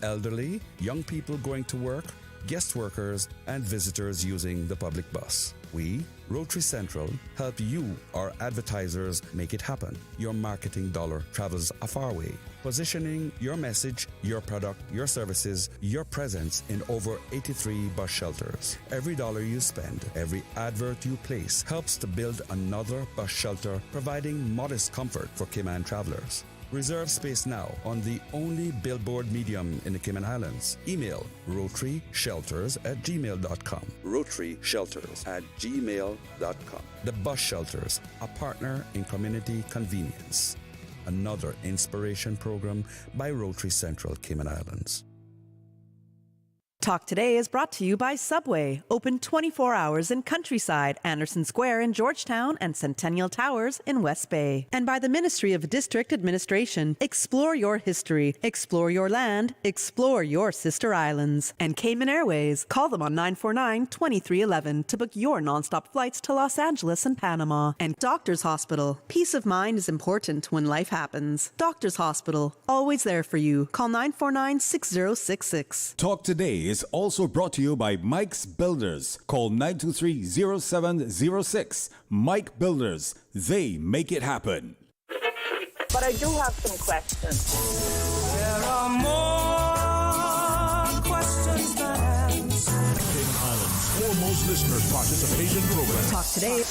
elderly, young people going to work, guest workers, and visitors using the public bus. We, Rotary Central, help you, our advertisers, make it happen. Your marketing dollar travels a far way. Positioning your message, your product, your services, your presence in over 83 bus shelters. Every dollar you spend, every advert you place helps to build another bus shelter, providing modest comfort for Cayman travelers. Reserve space now on the only billboard medium in the Cayman Islands. Email rotaryshelters@gmail.com. rotaryshelters@gmail.com. The Bus Shelters, a partner in community convenience. Another inspiration program by Rotary Central Cayman Islands. Talk Today is brought to you by Subway, open 24 hours in Countryside, Anderson Square in Georgetown, and Centennial Towers in West Bay. And by the Ministry of District Administration. Explore your history, explore your land, explore your sister islands. And Cayman Airways. Call them on 949-2311 to book your nonstop flights to Los Angeles and Panama. And Doctors Hospital. Peace of mind is important when life happens. Doctors Hospital, always there for you. Call 949-6066. Talk Today is also brought to you by Mike's Builders. Call 923-0706. Mike Builders. They make it happen. But I do have some questions. There are more questions than answers. Cayman Islands' foremost listener participation program. Talk Today.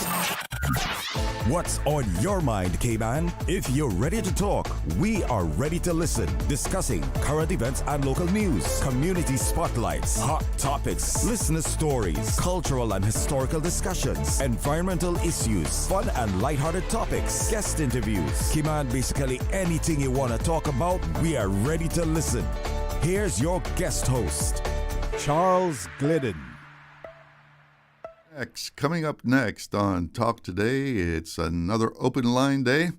What's on your mind, Cayman? If you're ready to talk, we are ready to listen. Discussing current events and local news, community spotlights, hot topics, listener stories, cultural and historical discussions, environmental issues, fun and lighthearted topics, guest interviews. Cayman, basically anything you want to talk about, we are ready to listen. Here's your guest host, Charles Glidden. Coming up next on Talk Today, it's another open line day.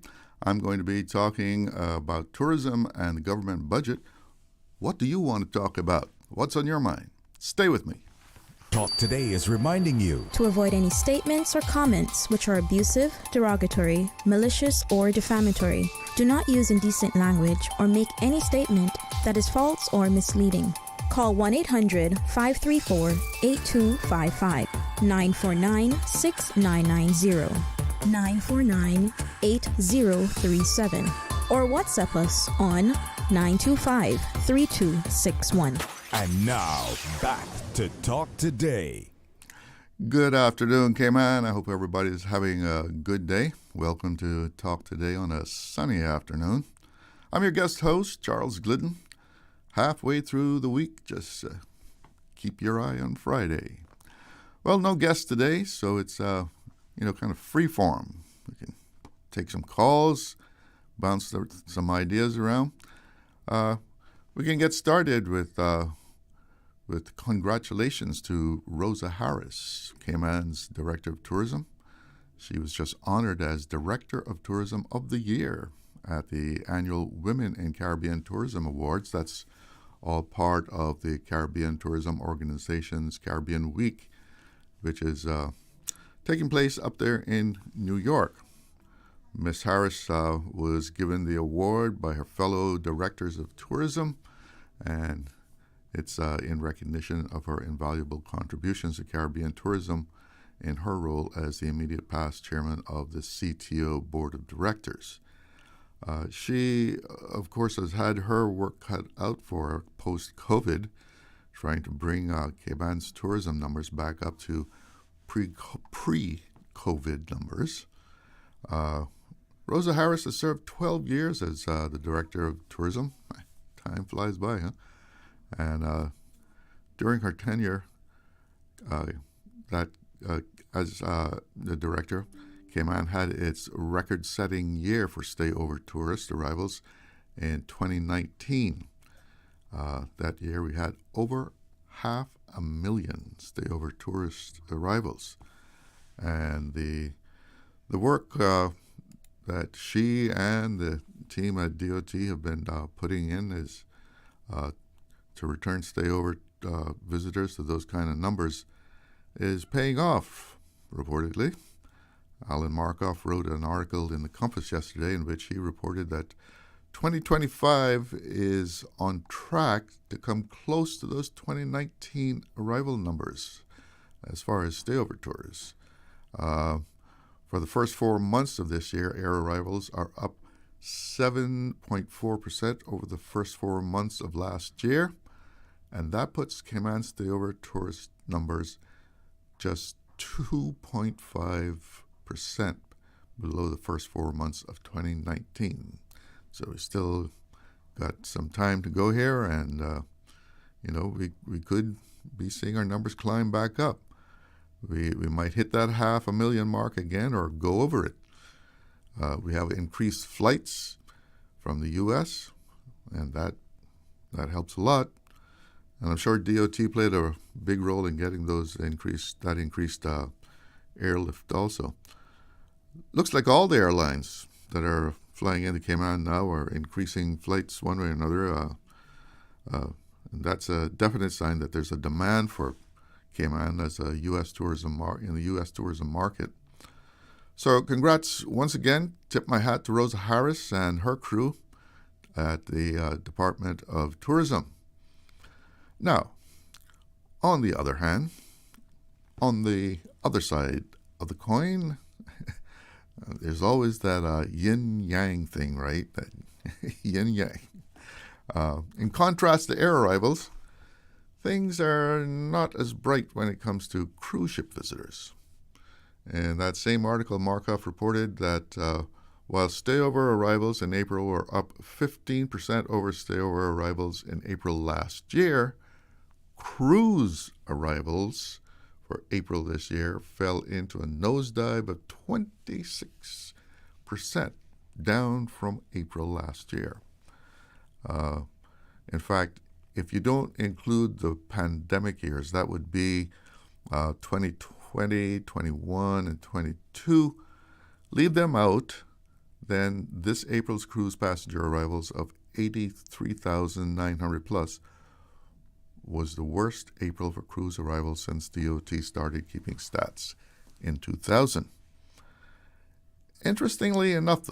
I'm going to be talking about tourism and the government budget. What do you want to talk about? What's on your mind? Stay with me. Talk Today is reminding you to avoid any statements or comments which are abusive, derogatory, malicious, or defamatory. Do not use indecent language or make any statement that is false or misleading. Call 1-800-534-8255, 949-6990, 949-8037, or WhatsApp us on 925-3261. And now, back to Talk Today. Good afternoon, Cayman. I hope everybody's having a good day. Welcome to Talk Today on a sunny afternoon. I'm your guest host, Charles Glidden. Halfway through the week, just keep your eye on Friday. Well, no guest today, so it's kind of free form. We can take some calls, bounce some ideas around. We can get started with congratulations to Rosa Harris, Cayman's Director of Tourism. She was just honored as Director of Tourism of the Year at the annual Women in Caribbean Tourism Awards. That's all part of the Caribbean Tourism Organization's Caribbean Week, which is taking place up there in New York. Miss Harris was given the award by her fellow directors of tourism, and it's in recognition of her invaluable contributions to Caribbean tourism in her role as the immediate past chairman of the CTO Board of Directors. She, of course, has had her work cut out for her post-COVID, trying to bring Cayman's tourism numbers back up to pre-COVID numbers. Rosa Harris has served 12 years as the Director of Tourism. Time flies by, huh? And during her tenure as the Director, Cayman had its record-setting year for stay-over tourist arrivals in 2019. That year we had over 500,000 stay-over tourist arrivals. And the work that she and the team at DOT have been putting in is to return stay-over visitors to those kind of numbers is paying off, reportedly. Alan Markoff wrote an article in The Compass yesterday in which he reported that 2025 is on track to come close to those 2019 arrival numbers as far as stayover tours. For the first 4 months of this year, air arrivals are up 7.4% over the first 4 months of last year, and that puts Cayman stayover tourist numbers just 2.5% below the first 4 months of 2019. So we still got some time to go here, and we could be seeing our numbers climb back up. We might hit that 500,000 mark again or go over it. We have increased flights from the U.S., and that helps a lot. And I'm sure DOT played a big role in getting those increased airlift also. Looks like all the airlines that are flying into Cayman now are increasing flights one way or another. And that's a definite sign that there's a demand for Cayman as a U.S. tourism in the U.S. tourism market. So congrats once again. Tip my hat to Rosa Harris and her crew at the Department of Tourism. Now, on the other hand, on the other side of the coin, there's always that yin-yang thing, right? That yin-yang. In contrast to air arrivals, things are not as bright when it comes to cruise ship visitors. In that same article, Markov reported that while stayover arrivals in April were up 15% over stayover arrivals in April last year, cruise arrivals for April this year fell into a nosedive of 26%, down from April last year. In fact, if you don't include the pandemic years, that would be 2020, 21, and 22, leave them out, then this April's cruise passenger arrivals of 83,900 plus was the worst April for cruise arrivals since DOT started keeping stats in 2000. Interestingly enough,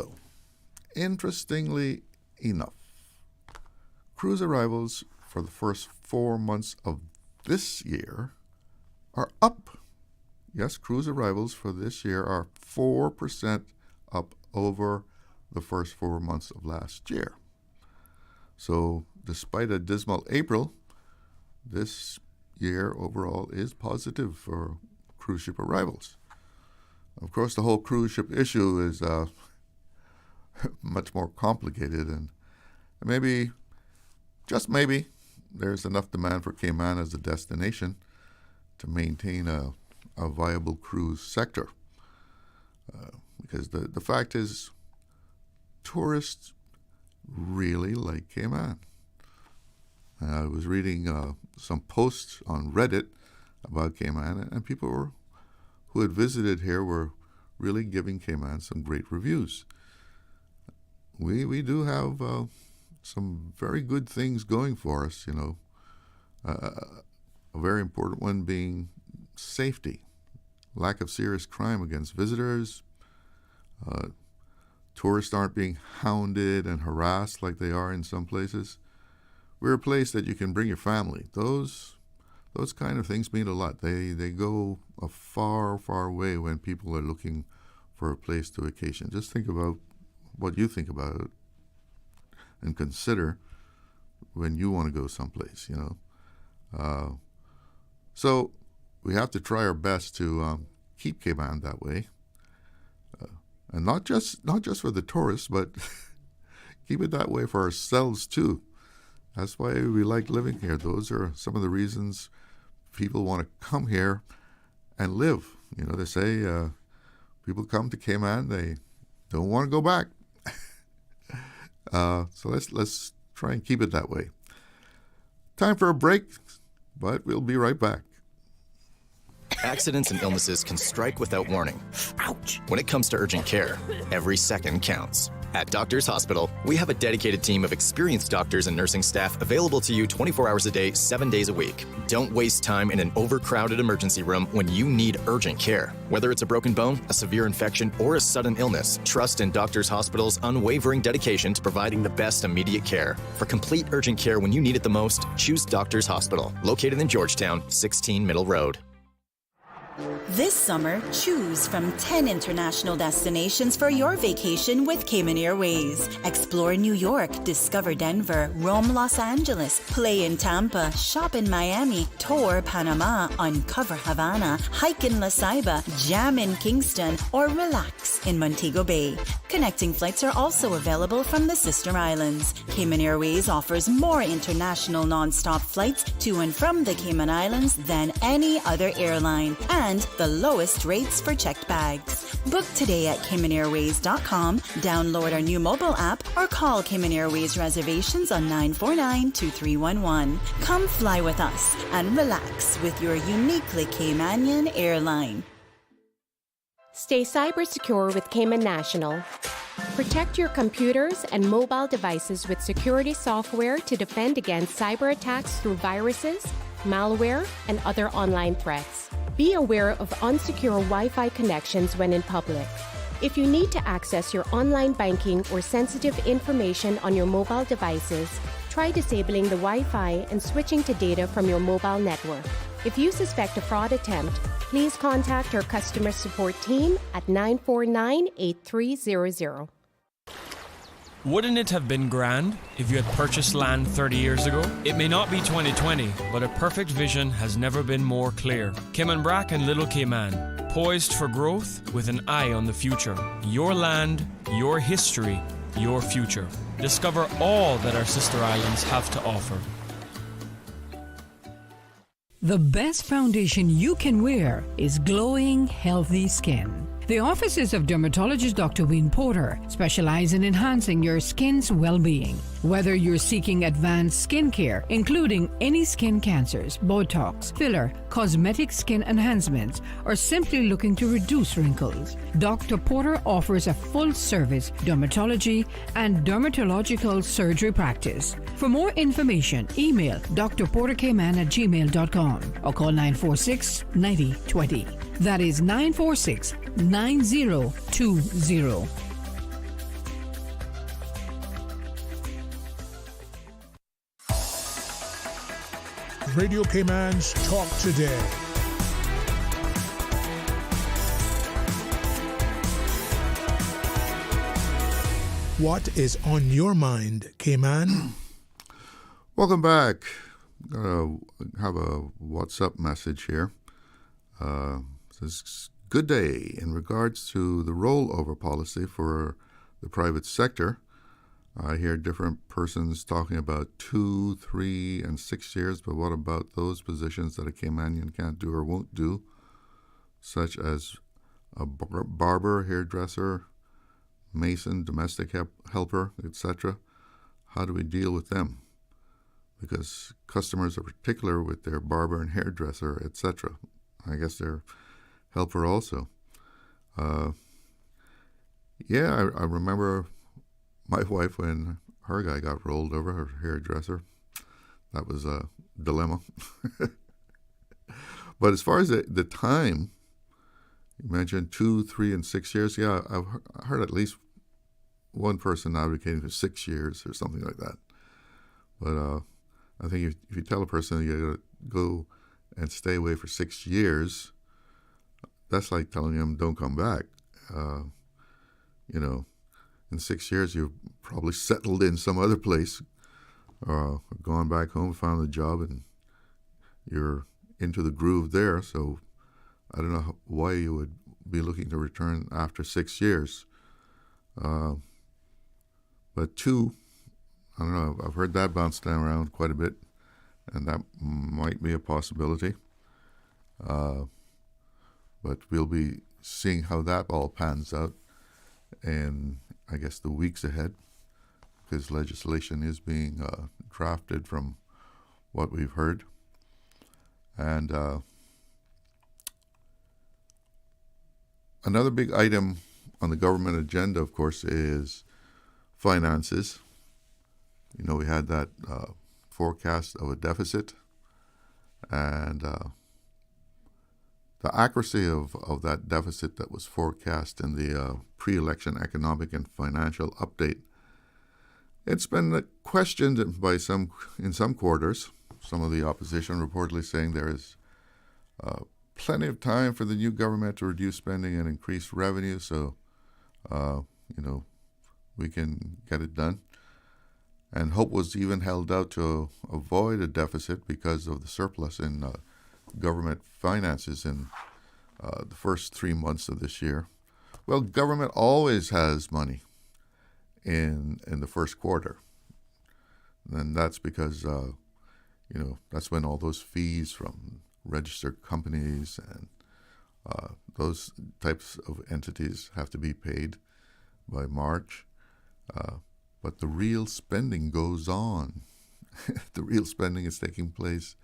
cruise arrivals for the first 4 months of this year are up. Yes, cruise arrivals for this year are 4% up over the first 4 months of last year. So despite a dismal April, this year overall is positive for cruise ship arrivals. Of course, the whole cruise ship issue is much more complicated, and maybe, just maybe, there's enough demand for Cayman as a destination to maintain a viable cruise sector. Because the fact is, tourists really like Cayman. I was reading some posts on Reddit about Cayman, and people who had visited here were really giving Cayman some great reviews. We do have some very good things going for us, a very important one being safety, lack of serious crime against visitors. Tourists aren't being hounded and harassed like they are in some places. We're a place that you can bring your family. Those kind of things mean a lot. They go a far, far way when people are looking for a place to vacation. Just think about what you think about it and consider when you want to go someplace, So we have to try our best to keep Cayman that way. And not just for the tourists, but keep it that way for ourselves too. That's why we like living here. Those are some of the reasons people want to come here and live. They say people come to Cayman, they don't want to go back. So let's try and keep it that way. Time for a break, but we'll be right back. Accidents and illnesses can strike without warning. Ouch! When it comes to urgent care, every second counts. At Doctors Hospital, we have a dedicated team of experienced doctors and nursing staff available to you 24 hours a day, 7 days a week. Don't waste time in an overcrowded emergency room when you need urgent care. Whether it's a broken bone, a severe infection, or a sudden illness, trust in Doctors Hospital's unwavering dedication to providing the best immediate care. For complete urgent care when you need it the most, choose Doctors Hospital, located in Georgetown, 16 Middle Road. This summer, choose from 10 international destinations for your vacation with Cayman Airways. Explore New York, discover Denver, roam Los Angeles, play in Tampa, shop in Miami, tour Panama, uncover Havana, hike in La Ceiba, jam in Kingston, or relax in Montego Bay. Connecting flights are also available from the sister islands. Cayman Airways offers more international non-stop flights to and from the Cayman Islands than any other airline, and the lowest rates for checked bags. Book today at CaymanAirways.com, download our new mobile app, or call Cayman Airways reservations on 949-2311. Come fly with us and relax with your uniquely Caymanian airline. Stay cyber secure with Cayman National. Protect your computers and mobile devices with security software to defend against cyber attacks through viruses, malware, and other online threats. Be aware of unsecure Wi-Fi connections when in public. If you need to access your online banking or sensitive information on your mobile devices, try disabling the Wi-Fi and switching to data from your mobile network. If you suspect a fraud attempt, please contact our customer support team at 949-8300. Wouldn't it have been grand if you had purchased land 30 years ago? It may not be 2020, but a perfect vision has never been more clear. Cayman Brac and Little Cayman, poised for growth with an eye on the future. Your land, your history, your future. Discover all that our sister islands have to offer. The best foundation you can wear is glowing, healthy skin. The offices of dermatologist Dr. Wayne Porter specialize in enhancing your skin's well-being. Whether you're seeking advanced skincare, including any skin cancers, Botox, filler, cosmetic skin enhancements, or simply looking to reduce wrinkles, Dr. Porter offers a full-service dermatology and dermatological surgery practice. For more information, email drportercayman@gmail.com or call 946-9020. That is 946-9020. Radio Cayman's Talk Today. What is on your mind, Cayman? Welcome back. Gonna have a WhatsApp message here. Says, good day. In regards to the rollover policy for the private sector, I hear different persons talking about 2, 3, and 6 years, but what about those positions that a Caymanian can't do or won't do, such as a barber, hairdresser, mason, domestic helper, etc.? How do we deal with them? Because customers are particular with their barber and hairdresser, etc. I guess their helper also. I remember my wife when her guy got rolled over, her hairdresser. That was a dilemma. But as far as the time, you mentioned 2, 3, and 6 years. Yeah, I've heard at least one person advocating for 6 years or something like that. But I think if you tell a person you got to go and stay away for 6 years, that's like telling them don't come back. In 6 years you've probably settled in some other place, gone back home, found a job, and you're into the groove there. So I don't know why you would be looking to return after 6 years. But 2, I don't know, I've heard that bounced around quite a bit, and that might be a possibility. But we'll be seeing how that all pans out in, I guess, the weeks ahead, because legislation is being drafted from what we've heard. And another big item on the government agenda, of course, is finances. You know, we had that forecast of a deficit, and the accuracy of that deficit that was forecast in the pre-election economic and financial update, it's been questioned by in some quarters. Some of the opposition reportedly saying there is plenty of time for the new government to reduce spending and increase revenue, so we can get it done. And hope was even held out to avoid a deficit because of the surplus in government finances in the first 3 months of this year. Well, government always has money in the first quarter. And that's because, that's when all those fees from registered companies and those types of entities have to be paid by March. But the real spending goes on. The real spending is taking place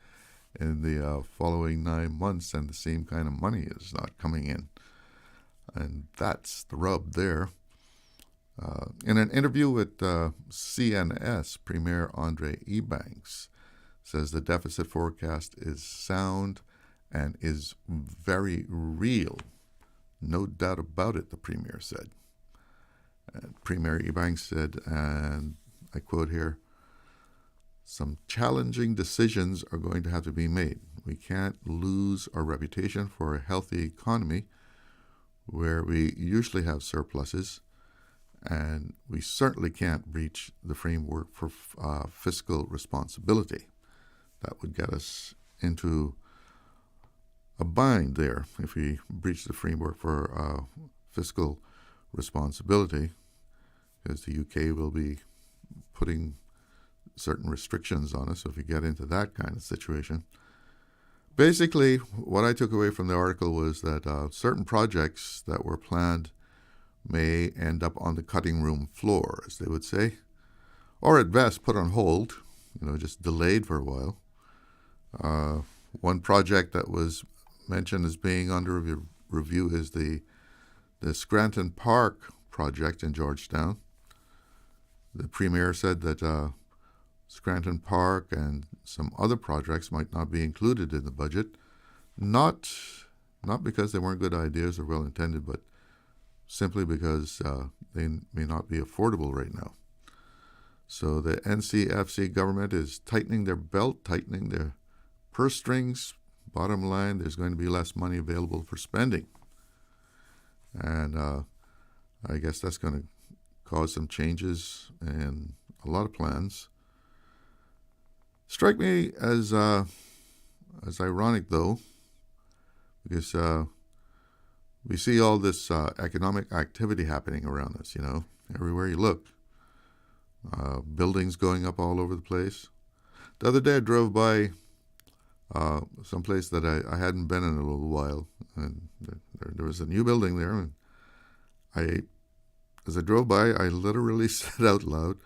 in the following 9 months, and the same kind of money is not coming in. And that's the rub there. In an interview with CNS, Premier Andre Ebanks says the deficit forecast is sound and is very real. No doubt about it, the Premier said. Premier Ebanks said, and I quote here, "Some challenging decisions are going to have to be made. We can't lose our reputation for a healthy economy where we usually have surpluses, and we certainly can't breach the framework for fiscal responsibility." That would get us into a bind there if we breach the framework for fiscal responsibility, because the UK will be putting certain restrictions on us if we get into that kind of situation. Basically, what I took away from the article was that certain projects that were planned may end up on the cutting room floor, as they would say, or at best put on hold, just delayed for a while. One project that was mentioned as being under review is the Scranton Park project in Georgetown. The Premier said that Scranton Park and some other projects might not be included in the budget, not because they weren't good ideas or well-intended, but simply because they may not be affordable right now. So the NCFC government is tightening their belt, tightening their purse strings. Bottom line, there's going to be less money available for spending. And I guess that's going to cause some changes in a lot of plans. Strike me as ironic, though, because we see all this economic activity happening around us, everywhere you look. Buildings going up all over the place. The other day I drove by someplace that I hadn't been in a little while, and there was a new building there, and as I drove by, I literally said out loud,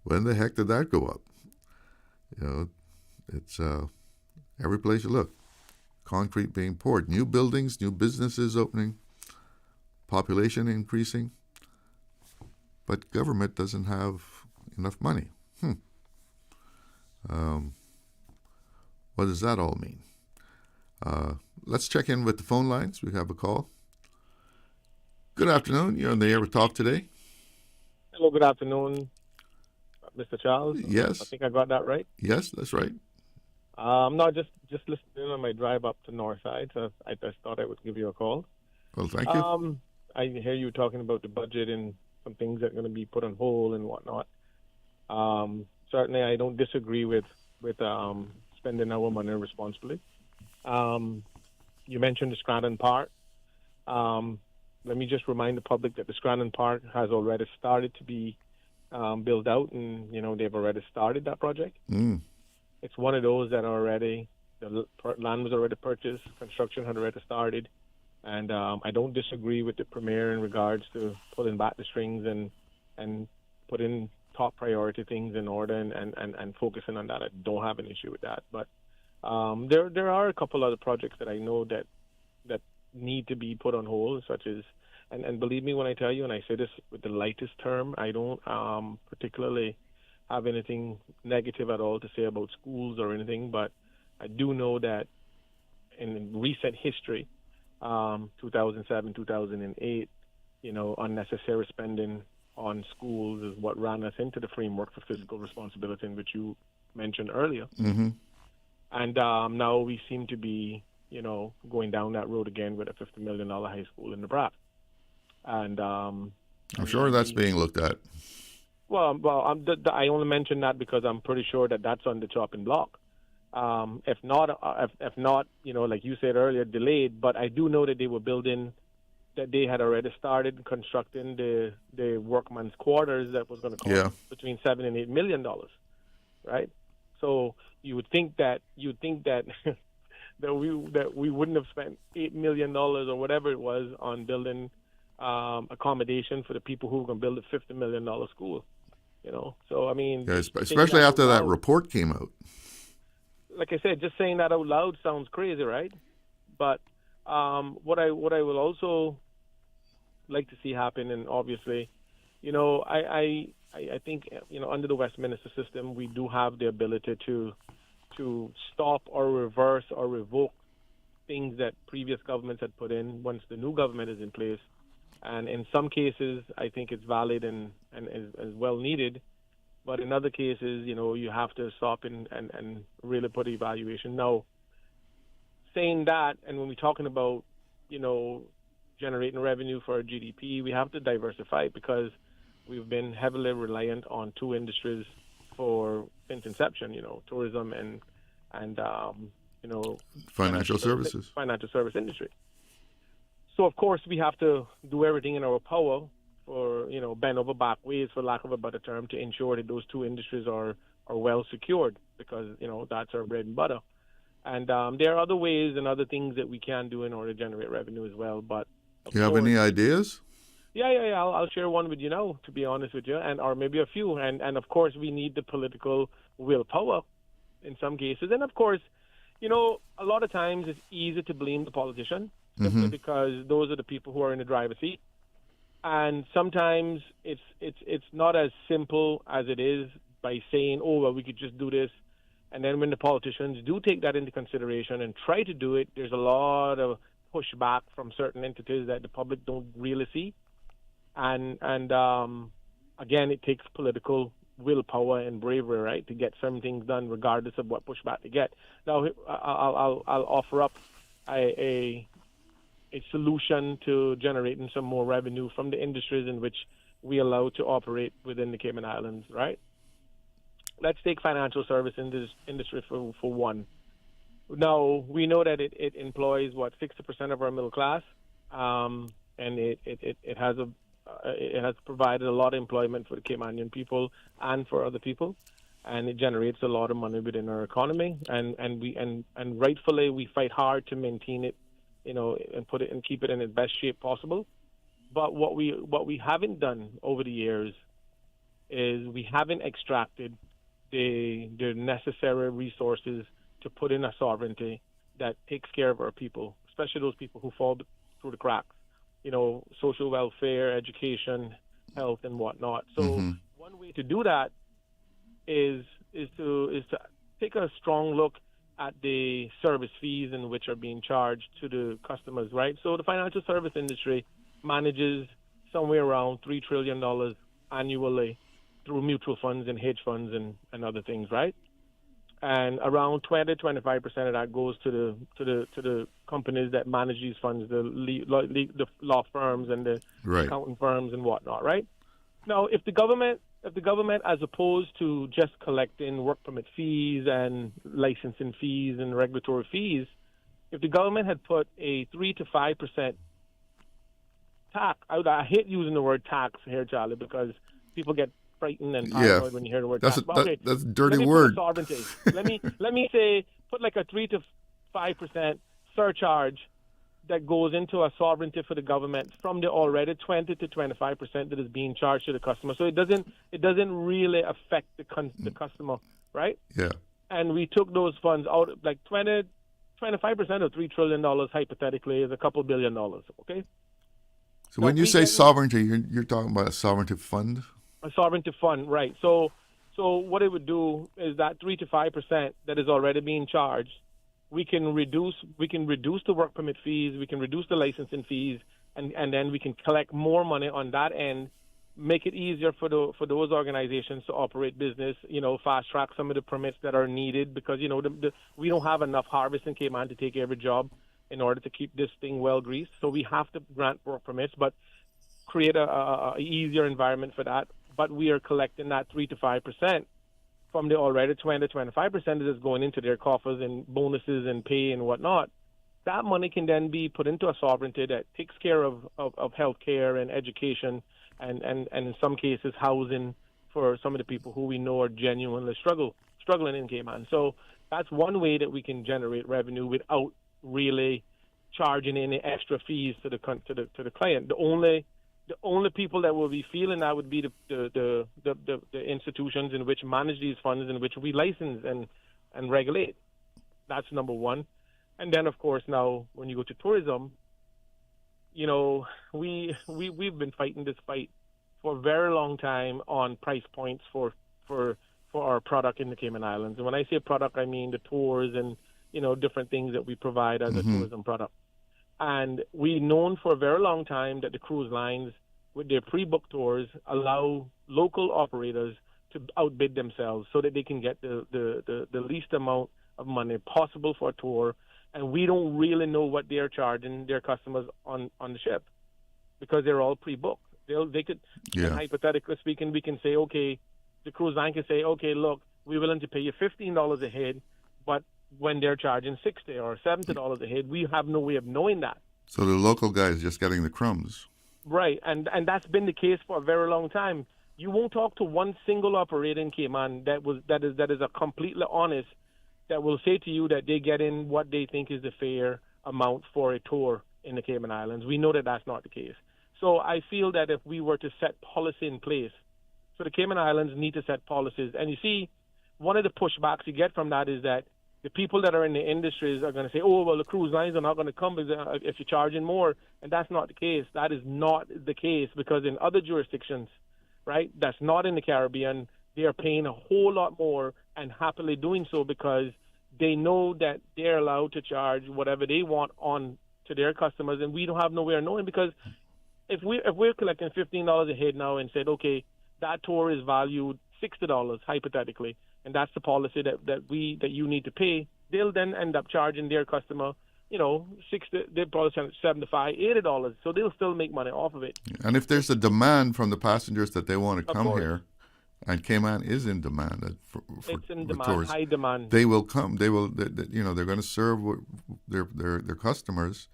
"When the heck did that go up?" It's every place you look, concrete being poured, new buildings, new businesses opening, population increasing, but government doesn't have enough money. What does that all mean? Let's check in with the phone lines. We have a call. Good afternoon. You're on the air with Talk Today. Hello, good afternoon, Mr. Charles. Yes. I think I got that right. Yes, that's right. No, just listening on my drive up to Northside, so I just thought I would give you a call. Well, thank you. I hear you talking about the budget and some things that are going to be put on hold and whatnot. Certainly, I don't disagree with spending our money responsibly. You mentioned the Scranton Park. Let me just remind the public that the Scranton Park has already started to be built out, and they've already started that project. It's one of those that the land was already purchased, construction had already started, and I don't disagree with the Premier in regards to pulling back the strings and putting top priority things in order and focusing on that. I don't have an issue with that, but there are a couple other projects that I know that need to be put on hold, such as, and believe me when I tell you, and I say this with the lightest term, I don't particularly have anything negative at all to say about schools or anything, but I do know that in recent history, 2007, 2008, unnecessary spending on schools is what ran us into the framework for fiscal responsibility, in which you mentioned earlier. Mm-hmm. And now we seem to be, going down that road again with a $50 million high school in Nebraska. And I'm sure that's being looked at. Well, I only mention that because I'm pretty sure that that's on the chopping block. If not, like you said earlier, delayed. But I do know that they were building, that they had already started constructing the workman's quarters that was going to cost between $7 and $8 million, right? So you would think that that we wouldn't have spent $8 million or whatever it was on building accommodation for the people who were going to build a $50 million school. So I mean, especially after that report came out. Like I said, just saying that out loud sounds crazy, right? But what I will also like to see happen, and obviously, I think under the Westminster system, we do have the ability to stop or reverse or revoke things that previous governments had put in once the new government is in place. And in some cases, I think it's valid and is well needed. But in other cases, you have to stop and really put evaluation. Now, saying that, and when we're talking about, generating revenue for our GDP, we have to diversify, because we've been heavily reliant on two industries since inception, tourism and financial services. Financial service industry. So, of course, we have to do everything in our power for, bend over backwards, for lack of a better term, to ensure that those two industries are well secured, because, that's our bread and butter. And there are other ways and other things that we can do in order to generate revenue as well. But you have any ideas? Yeah. I'll share one with you now, to be honest with you, or maybe a few. And of course, we need the political willpower in some cases. And of course, a lot of times it's easy to blame the politician, simply because those are the people who are in the driver's seat. And sometimes it's not as simple as it is by saying, oh, well, we could just do this. And then when the politicians do take that into consideration and try to do it, there's a lot of pushback from certain entities that the public don't really see. And again, it takes political willpower and bravery, right, to get some things done regardless of what pushback they get. Now, I'll offer up a solution to generating some more revenue from the industries in which we allow to operate within the Cayman Islands, right? Let's take financial service industry for one. Now, we know that it employs, 60% of our middle class, and it has provided a lot of employment for the Caymanian people and for other people, and it generates a lot of money within our economy, and rightfully we fight hard to maintain it, and put it and keep it in its best shape possible. But what we haven't done over the years is we haven't extracted the necessary resources to put in a sovereignty that takes care of our people, especially those people who fall through the cracks. Social welfare, education, health, and whatnot. So one way to do that is to take a strong look at the service fees in which are being charged to the customers, right? So the financial service industry manages somewhere around $3 trillion annually through mutual funds and hedge funds and other things, right? And around 20-25% of that goes to the companies that manage these funds, the law firms and the accounting firms and whatnot, right? Now, if the government, as opposed to just collecting work permit fees and licensing fees and regulatory fees, if the government had put a 3 to 5% tax, I hate using the word tax here, Charlie, because people get frightened and paranoid when you hear the word tax. That's a dirty word. let me say, put like a 3 to 5% surcharge that goes into a sovereignty for the government from the already 20 to 25% that is being charged to the customer. So it doesn't really affect the customer, right? Yeah. And we took those funds out, like 25% of $3 trillion hypothetically is a couple $1 billion, okay? So when you say sovereignty, you're talking about a sovereignty fund? A sovereignty fund, right. So what it would do is that 3 to 5% that is already being charged, we can reduce the work permit fees, we can reduce the licensing fees, and then we can collect more money on that end, make it easier for those organizations to operate business, fast track some of the permits that are needed, because, we don't have enough harvest in Cayman to take every job in order to keep this thing well greased. So we have to grant work permits, but create a easier environment for that. But we are collecting that 3 to 5% from the already 20 to 25% that is going into their coffers and bonuses and pay and whatnot. That money can then be put into a sovereignty that takes care of health care and education and in some cases housing for some of the people who we know are genuinely struggling in Cayman. So that's one way that we can generate revenue without really charging any extra fees to the client. The only people that will be feeling that would be the institutions in which manage these funds, in which we license and regulate. That's number one. And then, of course, now when you go to tourism, we've been fighting this fight for a very long time on price points for our product in the Cayman Islands. And when I say product, I mean the tours and different things that we provide as a tourism product. And we've known for a very long time that the cruise lines, with their pre-booked tours, allow local operators to outbid themselves so that they can get the least amount of money possible for a tour. And we don't really know what they're charging their customers on the ship because they're all pre-booked. They could, hypothetically speaking, we can say, okay, the cruise line can say, okay, look, we're willing to pay you $15 a head, but when they're charging $60 or $70 a head, we have no way of knowing that. So the local guy is just getting the crumbs. Right, and that's been the case for a very long time. You won't talk to one single operator in Cayman that is a completely honest, that will say to you that they get in what they think is the fair amount for a tour in the Cayman Islands. We know that that's not the case. So I feel that if we were to set policy in place, so the Cayman Islands need to set policies. And you see, one of the pushbacks you get from that is that the people that are in the industries are going to say, oh, well, the cruise lines are not going to come if you're charging more. And that's not the case. That is not the case, because in other jurisdictions, right, that's not in the Caribbean, they are paying a whole lot more and happily doing so because they know that they're allowed to charge whatever they want on to their customers. And we don't have no way of knowing, because if we're collecting $15 a head now and said, okay, that tour is valued $60 hypothetically, and that's the policy that you need to pay, they'll then end up charging their customer, $60, they'll probably charge $75, $80, so they'll still make money off of it. And if there's a demand from the passengers that they want to come here, and Cayman is in demand for it's in demand, tourists, high demand. They will come. They're going to serve their customers.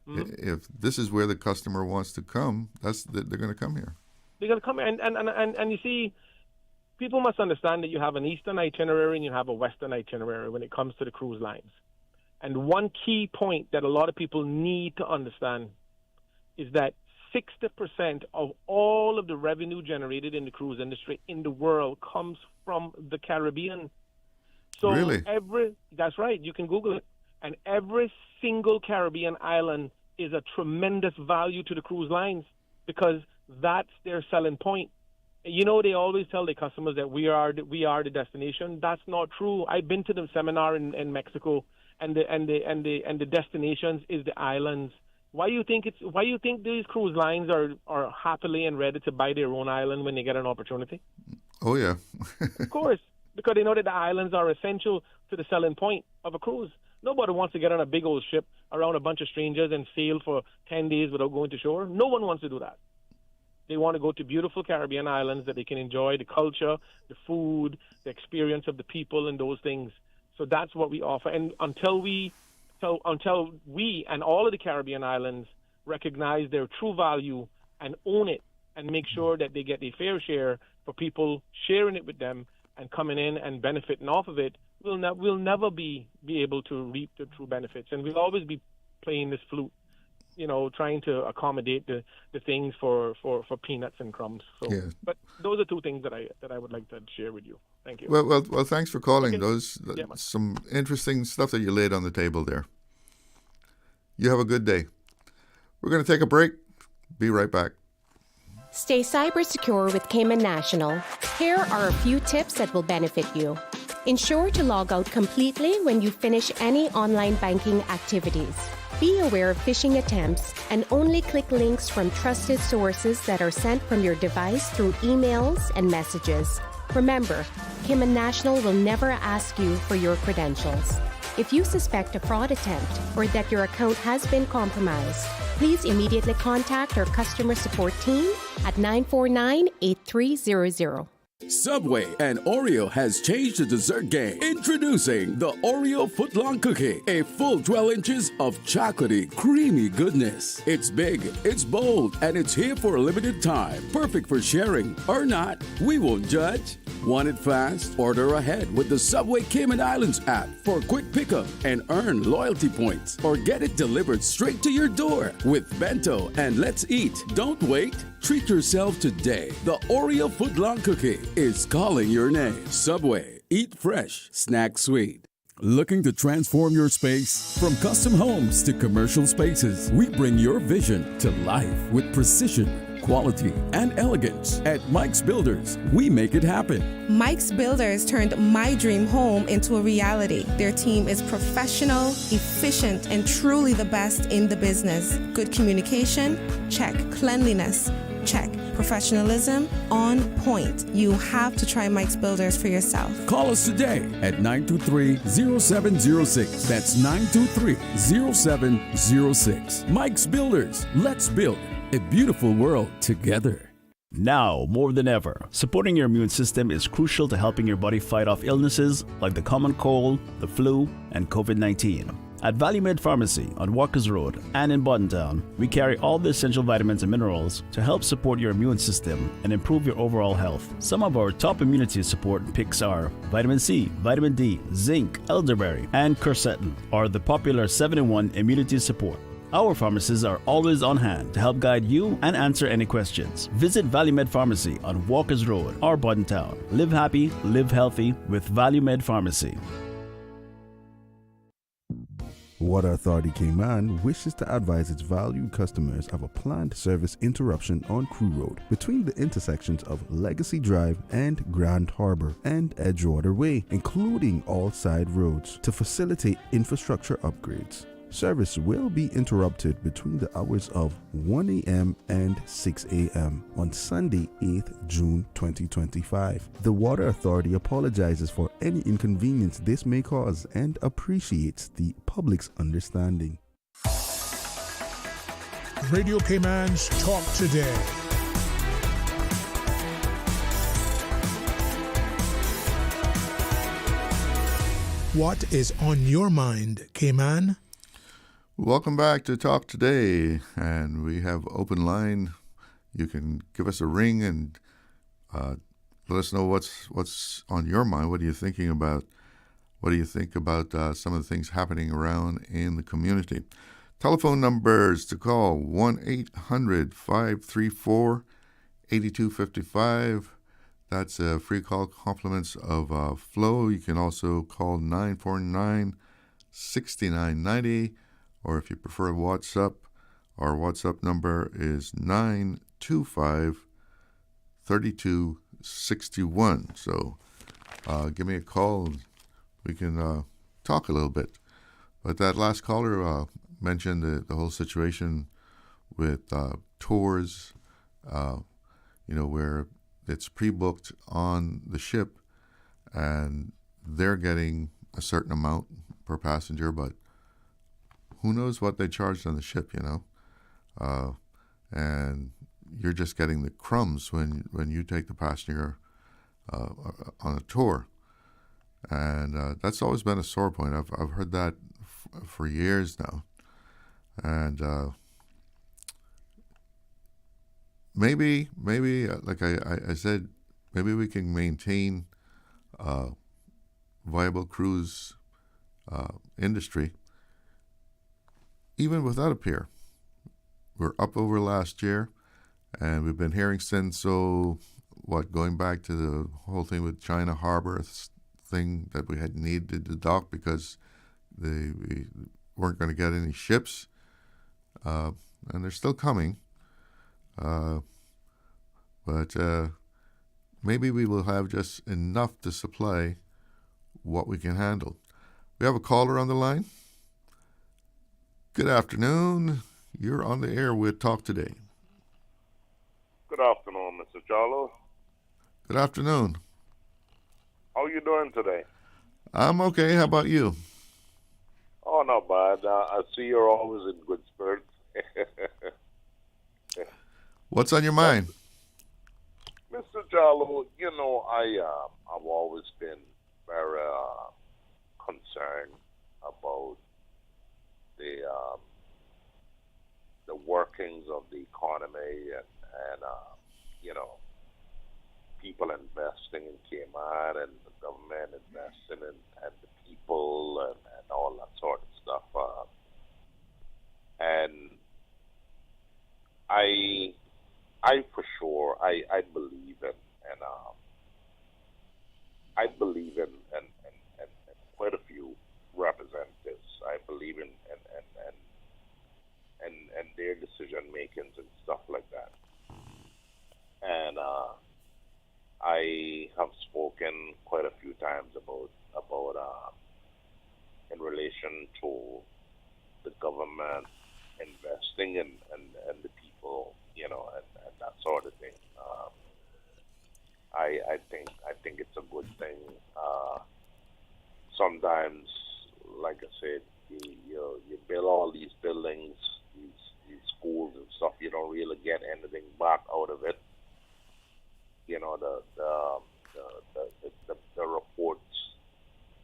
Mm-hmm. If this is where the customer wants to come, they're going to come here. They're going to come here, and you see, people must understand that you have an eastern itinerary and you have a western itinerary when it comes to the cruise lines. And one key point that a lot of people need to understand is that 60% of all of the revenue generated in the cruise industry in the world comes from the Caribbean. So really? That's right, you can Google it. And every single Caribbean island is a tremendous value to the cruise lines because that's their selling point. They always tell their customers that we are the destination. That's not true. I've been to the seminar in Mexico, and the destinations is the islands. Why you think these cruise lines are happily and ready to buy their own island when they get an opportunity? Oh yeah. Of course, because they know that the islands are essential to the selling point of a cruise. Nobody wants to get on a big old ship around a bunch of strangers and sail for 10 days without going to shore. No one wants to do that. They want to go to beautiful Caribbean islands that they can enjoy the culture, the food, the experience of the people, and those things. So that's what we offer. And until we and all of the Caribbean islands recognize their true value and own it and make sure that they get a fair share for people sharing it with them and coming in and benefiting off of it, we'll never be able to reap the true benefits. And we'll always be playing this flute, trying to accommodate the things for peanuts and crumbs. So, yeah. But those are two things that I would like to share with you. Thank you. Well, thanks for calling. Okay. Some interesting stuff that you laid on the table there. You have a good day. We're going to take a break. Be right back. Stay cyber secure with Cayman National. Here are a few tips that will benefit you. Ensure to log out completely when you finish any online banking activities. Be aware of phishing attempts and only click links from trusted sources that are sent from your device through emails and messages. Remember, Cayman National will never ask you for your credentials. If you suspect a fraud attempt or that your account has been compromised, please immediately contact our customer support team at 949-8300. Subway and Oreo has changed the dessert game. Introducing the Oreo footlong cookie, a full 12 inches of chocolatey, creamy goodness. It's big, it's bold, and it's here for a limited time. Perfect for sharing or not. We won't judge. Want it fast? Order ahead with the Subway Cayman Islands app for quick pickup and earn loyalty points. Or get it delivered straight to your door with Bento and Let's Eat. Don't wait. Treat yourself today. The Oreo footlong cookie is calling your name. Subway. Eat fresh. Snack sweet. Looking to transform your space? From custom homes to commercial spaces, we bring your vision to life with precision, quality, and elegance. At Mike's Builders, we make it happen. Mike's Builders turned my dream home into a reality. Their team is professional, efficient, and truly the best in the business. Good communication? Check. Cleanliness? Check. Professionalism? On point. You have to try Mike's Builders for yourself. Call us today at 923-0706. That's 923-0706. Mike's Builders. Let's build a beautiful world together. Now, more than ever, supporting your immune system is crucial to helping your body fight off illnesses like the common cold, the flu, and COVID-19. At ValueMed Pharmacy on Walkers Road and in Boddentown, we carry all the essential vitamins and minerals to help support your immune system and improve your overall health. Some of our top immunity support picks are vitamin C, vitamin D, zinc, elderberry, and quercetin, or the popular 7-in-1 immunity support. Our pharmacists are always on hand to help guide you and answer any questions. Visit ValueMed Pharmacy on Walkers Road or Boddentown. Live happy, live healthy with ValueMed Pharmacy. Water Authority Cayman wishes to advise its valued customers of a planned service interruption on Crew Road between the intersections of Legacy Drive and Grand Harbor and Edgewater Way, including all side roads, to facilitate infrastructure upgrades. Service will be interrupted between the hours of 1 a.m. and 6 a.m. on Sunday, 8th June 2025. The Water Authority apologizes for any inconvenience this may cause and appreciates the public's understanding. Radio Cayman's Talk Today. What is on your mind, Cayman? Welcome back to Talk Today, and we have open line. You can give us a ring and let us know what's on your mind. What are you thinking about? What do you think about some of the things happening around in the community? Telephone numbers to call 1-800-534-8255. That's a free call, compliments of Flo. You can also call 949-6990. Or if you prefer WhatsApp, our WhatsApp number is 925-3261. So give me a call. We can talk a little bit. But that last caller mentioned the whole situation with tours, where it's pre-booked on the ship and they're getting a certain amount per passenger, but who knows what they charged on the ship, and you're just getting the crumbs when you take the passenger on a tour. And that's always been a sore point. I've heard that for years now. And maybe, like I said, maybe we can maintain viable cruise industry even without a pier. We're up over last year, and we've been hearing since, going back to the whole thing with China Harbor thing that we had needed to dock because we weren't going to get any ships, and they're still coming. But maybe we will have just enough to supply what we can handle. We have a caller on the line. Good afternoon. You're on the air with Talk Today. Good afternoon, Mr. Charlo. Good afternoon. How are you doing today? I'm okay. How about you? Oh, not bad. I see you're always in good spirits. What's on your mind? Mr. Charlo, you know, I've always been very concerned about the workings of the economy and you know, people investing in Cayman and the government investing in and the people and all that sort of stuff. And I for sure, I believe in I believe in quite a few representatives. I believe in their decision makings and stuff like that. And I have spoken quite a few times about in relation to the government investing in the people, you know, and that sort of thing. I think it's a good thing. Sometimes, like I said, you build all these buildings, these schools and stuff. You don't really get anything back out of it. You know, the reports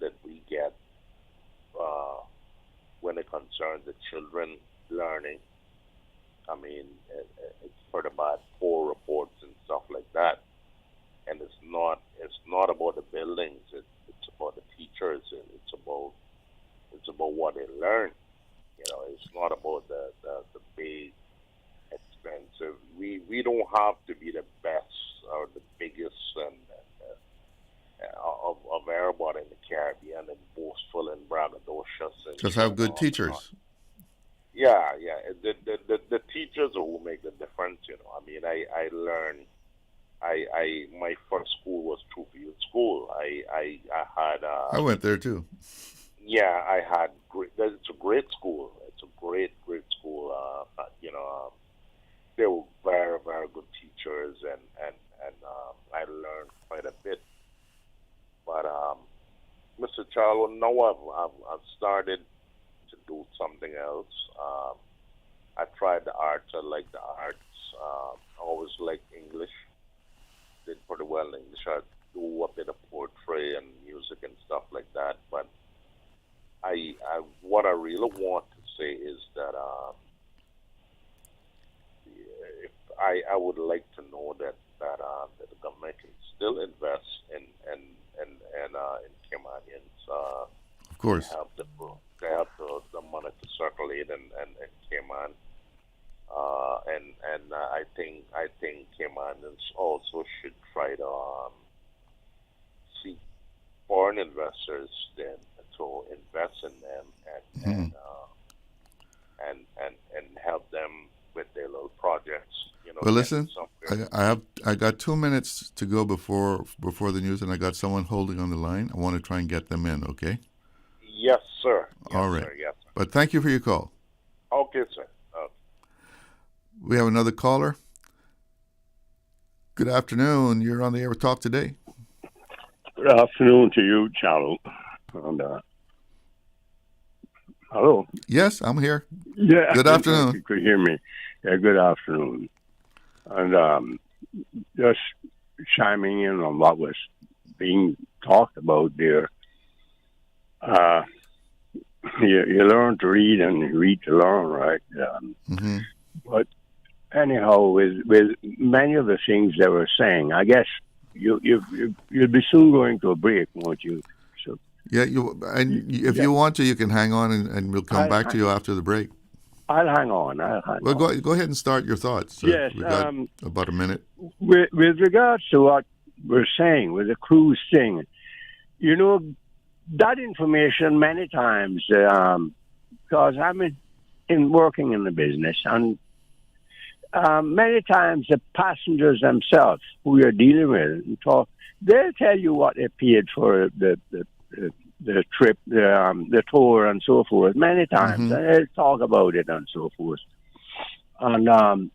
that we get when it concerns the children learning. I mean, it's heard about poor reports and stuff like that. And it's not about the buildings. It's about the teachers. It's about what they learn. You know, it's not about the big, expensive. We don't have to be the best or the biggest and of everybody in the Caribbean and boastful and braggadocious. And just have good teachers. Yeah. The teachers are who make the difference. You know, I mean, I learned. My first school was Truefield School. I had. I went there too. Yeah, I had. It's a great school. It's a great school. You know, they were very, very good teachers, and I learned quite a bit. But Mr. Charlo, now I've started to do something else. I tried the arts. I like the arts. I always liked English. Did pretty well in English. I do a bit of poetry and music and stuff like that. But what I really want to say is that if I would like to know that the government can still invest in Caymanians. Of course. They have the money to circulate in Cayman. And I think Caymanians also should try to seek foreign investors then to invest in them and help them with their little projects. You know. Well, listen, I got 2 minutes to go before the news, and I got someone holding on the line. I want to try and get them in. Okay. Yes, sir. Yes, all right. Sir. Yes, sir. But thank you for your call. Okay, sir. We have another caller. Good afternoon. You're on the air with Talk Today. Good afternoon to you, Charlo. And, hello. Yes, I'm here. Yeah. Good afternoon. You could hear me. Yeah, good afternoon. And just chiming in on what was being talked about there. You learn to read and you read to learn, right? But anyhow, with many of the things they were saying, I guess you'll be soon going to a break, won't you? So yeah, if you want to, you can hang on, and we'll come back to you after the break. I'll hang on. Well, go ahead and start your thoughts. Yes, we've got about a minute. With regards to what we're saying with the cruise thing, you know, that information many times, because I'm in working in the business, and many times the passengers themselves who you're dealing with they'll tell you what they paid for the trip, the tour, and so forth. Many times, and they'll talk about it and so forth. And of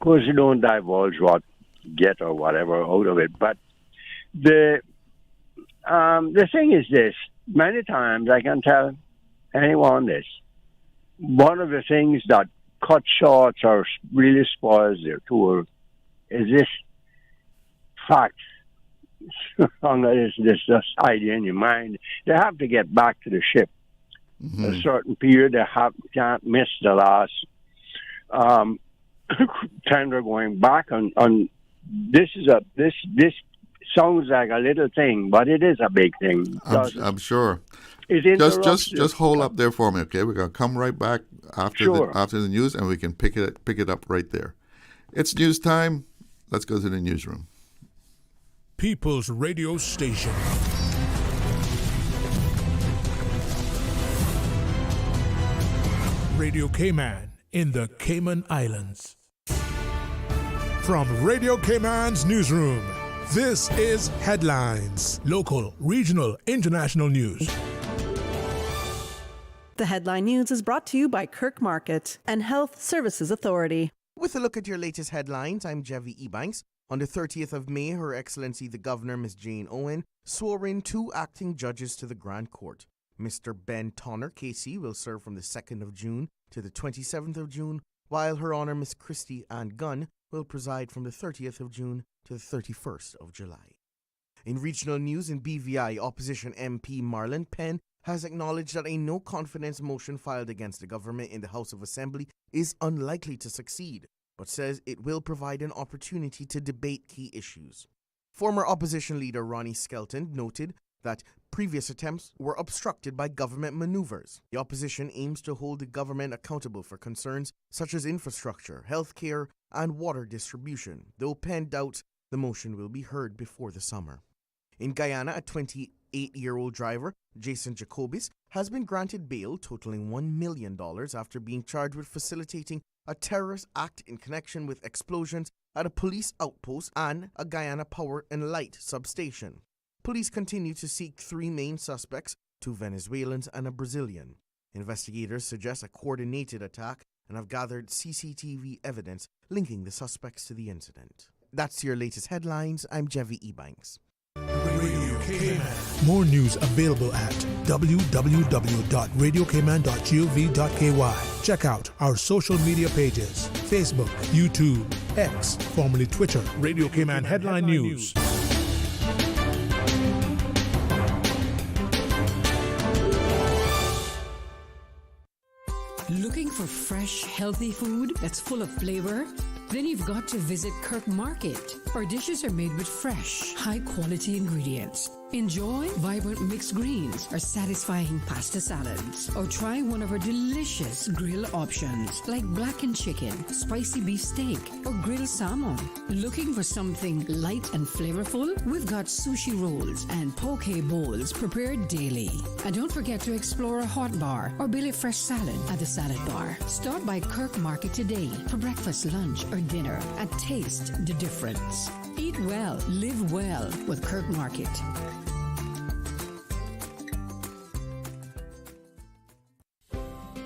course, you don't divulge what you get or whatever out of it. But the thing is this: many times I can tell anyone this. One of the things that cut short or really spoils their tour is this fact. This idea in your mind. They have to get back to the ship. A certain period. They can't miss the last tender going back. And this sounds like a little thing, but it is a big thing. I'm sure. It just hold up there for me, okay? We're gonna come right back after the news, and we can pick it up right there. It's news time. Let's go to the newsroom. People's Radio Station. Radio Cayman in the Cayman Islands. From Radio Cayman's newsroom, this is Headlines. Local, regional, international news. The Headline News is brought to you by Kirk Market and Health Services Authority. With a look at your latest headlines, I'm Jevi Ebanks. On the 30th of May, Her Excellency the Governor, Ms. Jane Owen, swore in 2 acting judges to the Grand Court. Mr. Ben Tonner, KC, will serve from the 2nd of June to the 27th of June, while Her Honor Ms. Christy Ann Gunn will preside from the 30th of June to the 31st of July. In regional news in BVI, opposition MP Marlon Penn has acknowledged that a no-confidence motion filed against the government in the House of Assembly is unlikely to succeed, but says it will provide an opportunity to debate key issues. Former opposition leader Ronnie Skelton noted that previous attempts were obstructed by government maneuvers. The opposition aims to hold the government accountable for concerns such as infrastructure, healthcare, and water distribution, though Penn doubts the motion will be heard before the summer. In Guyana, a 28-year-old driver, Jason Jacobis, has been granted bail totaling $1 million after being charged with facilitating a terrorist act in connection with explosions at a police outpost and a Guyana Power and Light substation. Police continue to seek 3 main suspects, 2 Venezuelans and a Brazilian. Investigators suggest a coordinated attack and have gathered CCTV evidence linking the suspects to the incident. That's your latest headlines. I'm Jevi Ebanks. Radio Cayman. More news available at www.radiocayman.gov.ky. Check out our social media pages: Facebook, YouTube, X, formerly Twitter, Radio Cayman Headline News. Looking for fresh, healthy food that's full of flavor? Then you've got to visit Kirk Market. Our dishes are made with fresh, high-quality ingredients. Enjoy vibrant mixed greens or satisfying pasta salads. Or try one of our delicious grill options like blackened chicken, spicy beef steak, or grilled salmon. Looking for something light and flavorful? We've got sushi rolls and poke bowls prepared daily. And don't forget to explore a hot bar or Billy Fresh salad at the salad bar. Stop by Kirk Market today for breakfast, lunch, or dinner and taste the difference. Eat well, live well with Kirk Market.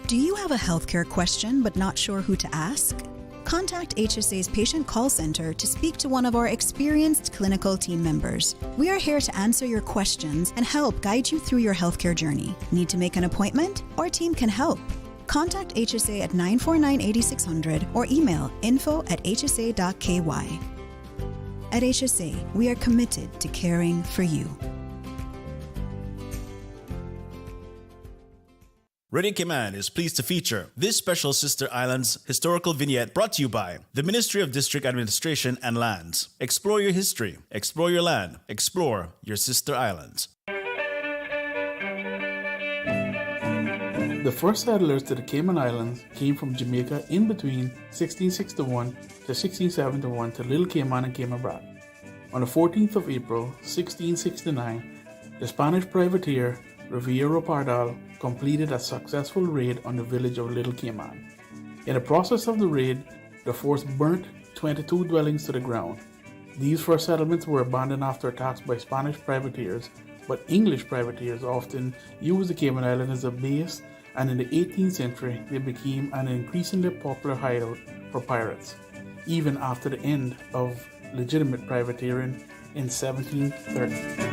Do you have a healthcare question but not sure who to ask? Contact HSA's Patient Call Center to speak to one of our experienced clinical team members. We are here to answer your questions and help guide you through your healthcare journey. Need to make an appointment? Our team can help. Contact HSA at 949-8600 or email info@hsa.ky. At HSA, we are committed to caring for you. Radio Cayman is pleased to feature this special Sister Islands historical vignette brought to you by the Ministry of District Administration and Lands. Explore your history, explore your land, explore your Sister Islands. The first settlers to the Cayman Islands came from Jamaica in between 1661 to 1671 to Little Cayman and Cayman Brac. On the 14th of April, 1669, the Spanish privateer Riviero Pardal completed a successful raid on the village of Little Cayman. In the process of the raid, the force burnt 22 dwellings to the ground. These first settlements were abandoned after attacks by Spanish privateers, but English privateers often used the Cayman Islands as a base, and in the 18th century they became an increasingly popular hideout for pirates, even after the end of legitimate privateering in 1730.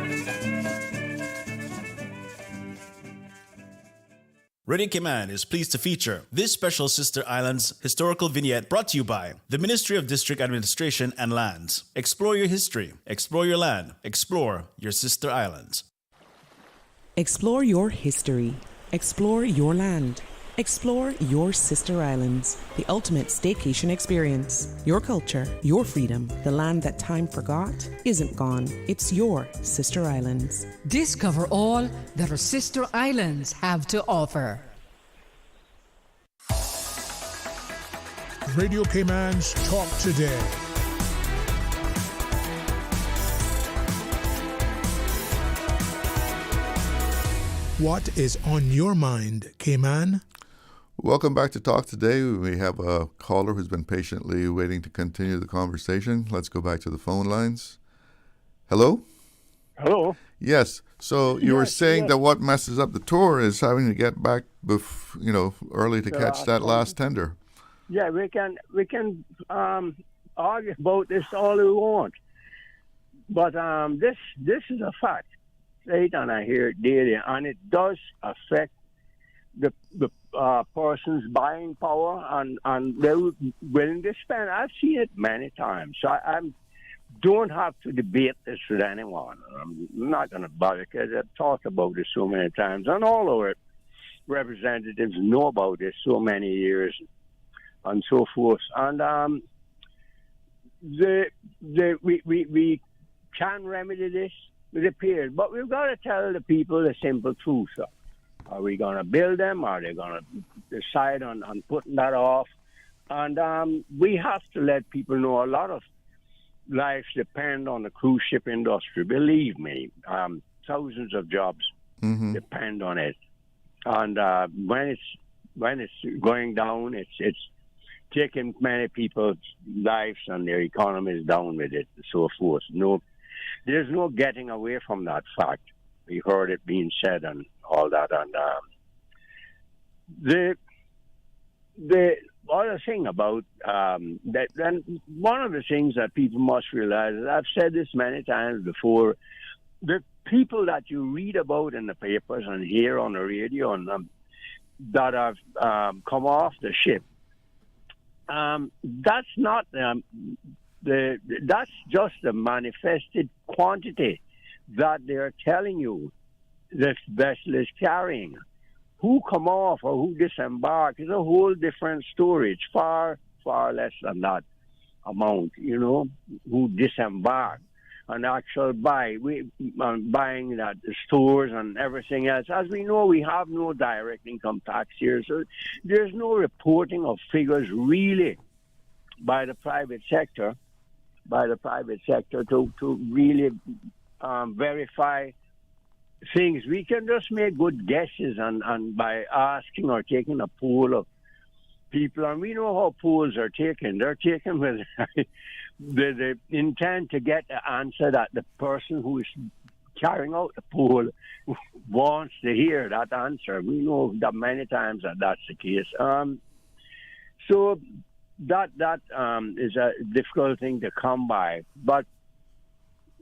Radio Cayman is pleased to feature this special Sister Islands historical vignette brought to you by the Ministry of District Administration and Lands. Explore your history, explore your land, explore your Sister Islands. Explore your history, explore your land, explore your Sister Islands, the ultimate staycation experience. Your culture, your freedom, the land that time forgot isn't gone. It's your Sister Islands. Discover all that our Sister Islands have to offer. Radio Cayman's Talk Today. What is on your mind, Cayman? Welcome back to Talk Today. We have a caller who's been patiently waiting to continue the conversation. Let's go back to the phone lines. Hello? Hello? Yes. So you were saying that what messes up the tour is having to get back, early to catch that last tender. Yeah, we can argue about this all we want, but this is a fact. And I hear it daily, and it does affect the person's buying power, and they're willing to spend. I've seen it many times, so I don't have to debate this with anyone. I'm not going to bother because I've talked about this so many times, and all our representatives know about this so many years, and so forth. And we can remedy this. It appears, but we've got to tell the people the simple truth. Are we going to build them? Are they going to decide on putting that off? And we have to let people know a lot of lives depend on the cruise ship industry. Believe me, thousands of jobs depend on it. And when it's going down, it's taking many people's lives and their economies down with it, and so forth. There's no getting away from that fact. We heard it being said and all that. And the other thing about that, then one of the things that people must realize is, I've said this many times before, the people that you read about in the papers and hear on the radio and that have come off the ship, that's not that's just the manifested quantity that they're telling you this vessel is carrying. Who come off or who disembark is a whole different story. It's far, far less than that amount, who disembark. And actual buying that the stores and everything else. As we know, we have no direct income tax here, so there's no reporting of figures really by the private sector to really verify things. We can just make good guesses and by asking or taking a poll of people, and we know how polls are taken. They're taken with the intent to get the answer that the person who is carrying out the poll wants to hear that answer. We know that many times that's the case. So that is a difficult thing to come by, but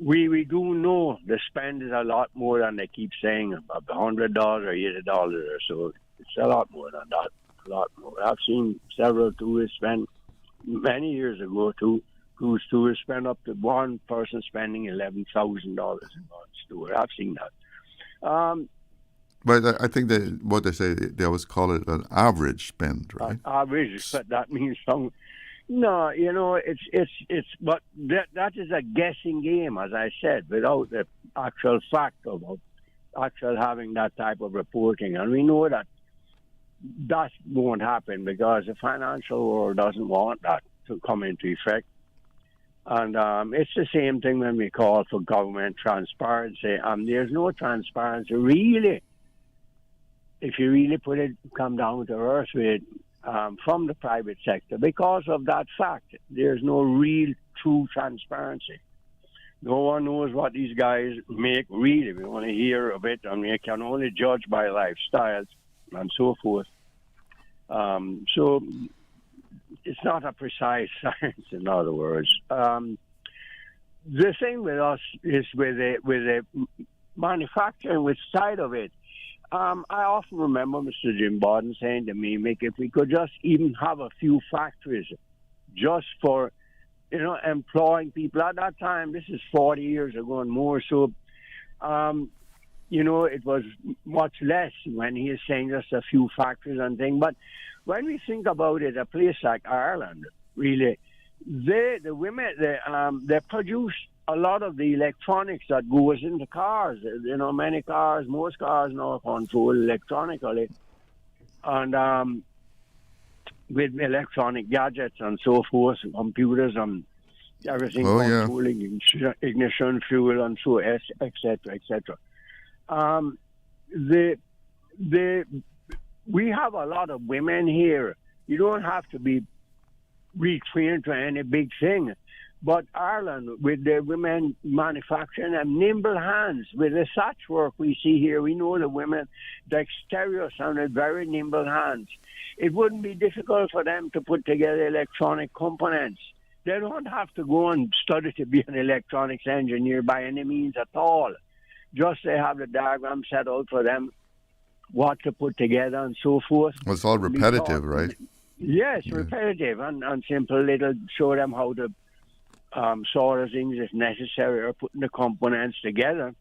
we do know the spend is a lot more than they keep saying, about $100 or $80 or so. It's a lot more than that, a lot more. I've seen several tourists spend, many years ago, cruise tourists spend up to one person spending $11,000 in one tour. I've seen that. But I think that what they say, they always call it an average spend, right? Average, but that means some. No, it's but that is a guessing game, as I said, without the actual fact of actual having that type of reporting. And we know that won't happen because the financial world doesn't want that to come into effect. And it's the same thing when we call for government transparency. There's no transparency really. If you really come down to earth with it, from the private sector because of that fact. There's no real true transparency. No one knows what these guys make really. We want to hear of it, and we can only judge by lifestyles and so forth. So it's not a precise science, in other words. The thing with us is with the manufacturing, with side of it. I often remember Mr. Jim Borden saying to me, Mick, if we could just even have a few factories just for, employing people. At that time, this is 40 years ago and more, so, it was much less when he is saying just a few factories and things. But when we think about it, a place like Ireland, really, the women, they produce a lot of the electronics that goes into cars. Many cars, most cars now are controlled electronically. And with electronic gadgets and so forth, computers and everything, controlling ignition, fuel, and so, et cetera, et cetera. We have a lot of women here. You don't have to be retrained to any big thing. But Ireland, with the women manufacturing and nimble hands, with the thatch work we see here, we know the women, dexterous and with very nimble hands. It wouldn't be difficult for them to put together electronic components. They don't have to go and study to be an electronics engineer by any means at all. Just they have the diagram set out for them, what to put together and so forth. Well, it's all repetitive, right? Yes, repetitive and simple little, show them how to sort of things if necessary, or putting the components together.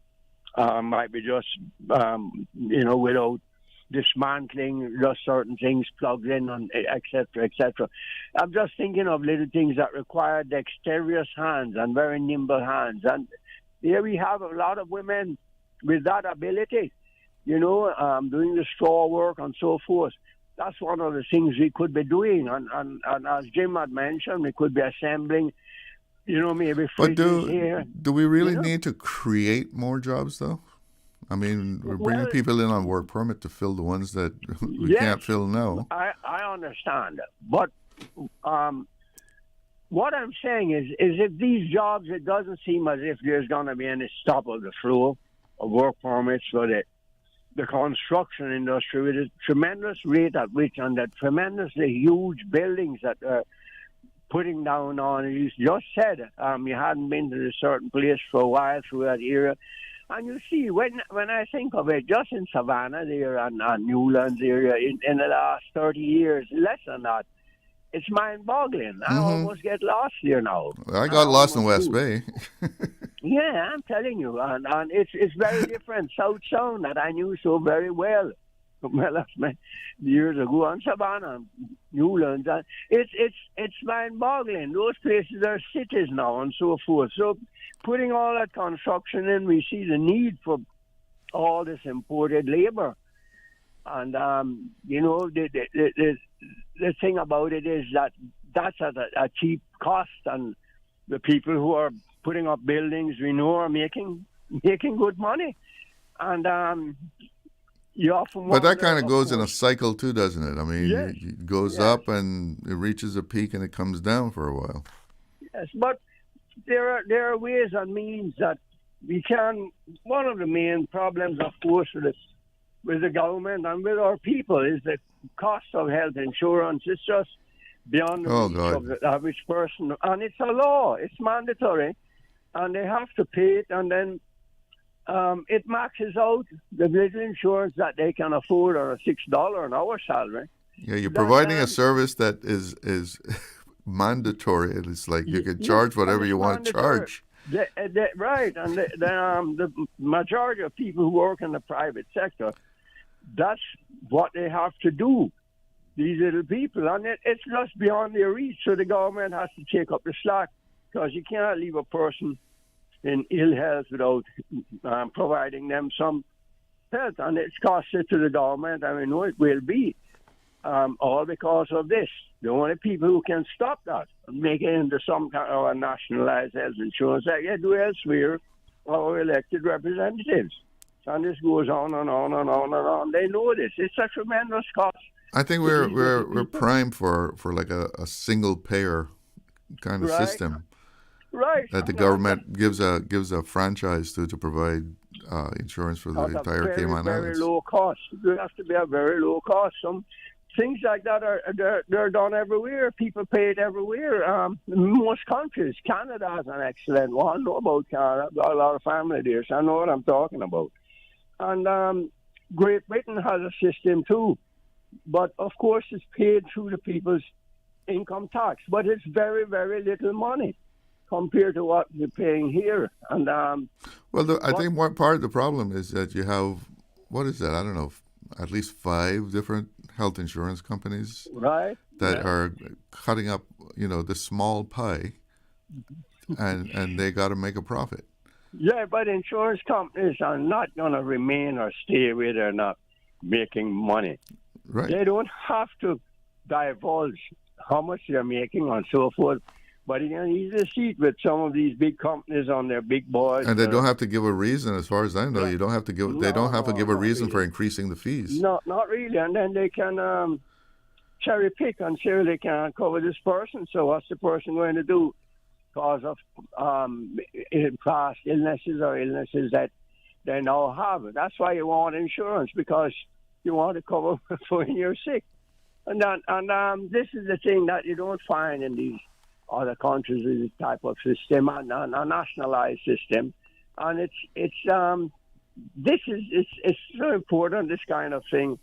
Might be just, without dismantling just certain things plugged in, and et cetera, et cetera. I'm just thinking of little things that require dexterous hands and very nimble hands. And here we have a lot of women with that ability, doing the straw work and so forth. That's one of the things we could be doing. And as Jim had mentioned, we could be assembling, maybe fridges here. Do we really need to create more jobs, though? I mean, we're bringing people in on work permit to fill the ones that we can't fill now. I understand. But what I'm saying is if these jobs, it doesn't seem as if there's going to be any stop of the flow of work permits for the construction industry with a tremendous rate at which, and the tremendously huge buildings that are putting down on. You just said you hadn't been to a certain place for a while through that area. And you see, when I think of it, just in Savannah there and Newlands area, in the last 30 years, less than that, it's mind-boggling. I almost get lost here now. I got lost in West Bay. Yeah, I'm telling you. And it's very different. South Sound, that I knew so very well. Well, that's years ago on Savannah, Newlands. It's mind-boggling. Those places are cities now and so forth. So putting all that construction in, we see the need for all this imported labor. And, the thing about it is that that's at a cheap cost, and the people who are putting up buildings, we know, are making good money. And you often but that kind of goes in a cycle too, doesn't it? I mean, it goes up and it reaches a peak and it comes down for a while. Yes, but there are ways and means that we can. One of the main problems, of course, with the government and with our people is the cost of health insurance. It's just beyond the reach of the average person. And it's a law. It's mandatory. And they have to pay it. And then it maxes out the little insurance that they can afford on a $6 an hour salary. Yeah, you're providing a service that is mandatory. It's like you can charge whatever you want to charge. Right. And the majority of people who work in the private sector, that's what they have to do, these little people. And it's just beyond their reach, so the government has to take up the slack, because you cannot leave a person in ill health without providing them some health. And it's costly to the government, and we know it will be, all because of this. The only people who can stop that and make it into some kind of a nationalized health insurance like they do elsewhere are our elected representatives. And this goes on and on and on and on. They know this. It's a tremendous cost I think we're primed for like a single payer kind of system. Right. That the government gives a franchise to provide insurance for the entire Cayman very Islands. Low cost. It has to be a very low cost. Some things like that they're done everywhere. People pay it everywhere. Most countries. Canada has an excellent one. I know about Canada. I've got a lot of family there, so I know what I'm talking about. And Great Britain has a system too, but of course it's paid through the people's income tax. But it's very, very little money compared to what you're paying here. And I think one part of the problem is that you have, what is that? I don't know, at least 5 different health insurance companies that are cutting up, the small pie, and they got to make a profit. Yeah, but insurance companies are not going to remain or stay where they're not making money. Right. They don't have to divulge how much they're making and so forth. But you can easily see it with some of these big companies on their big boards. And they don't have to give a reason, as far as I know. You don't have to give. They don't have to give a reason for increasing the fees. No, not really. And then they can cherry pick and say they can't cover this person. So what's the person going to do? Because of past illnesses or illnesses that they now have. That's why you want insurance, because you want to cover for when you're sick. And this is the thing that you don't find in these other countries, is this type of system, and a nationalized system. And it's so important, this kind of thing,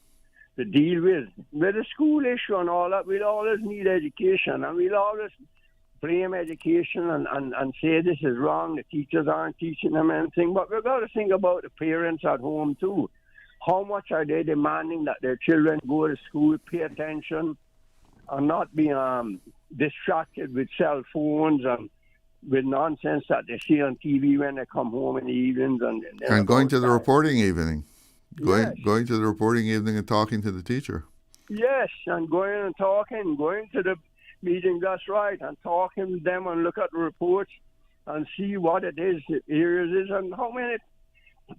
to deal with the school issue and all that. We'll always need education, and we'll always blame education and say this is wrong, the teachers aren't teaching them anything. But we've got to think about the parents at home too. How much are they demanding that their children go to school, pay attention, and not be distracted with cell phones and with nonsense that they see on TV when they come home in the evenings. And going to the reporting evening. Going to the reporting evening and talking to the teacher. Yes, and going and talking, going to the meeting, that's right, and talking with them and look at the reports and see what it is, the areas is, and how many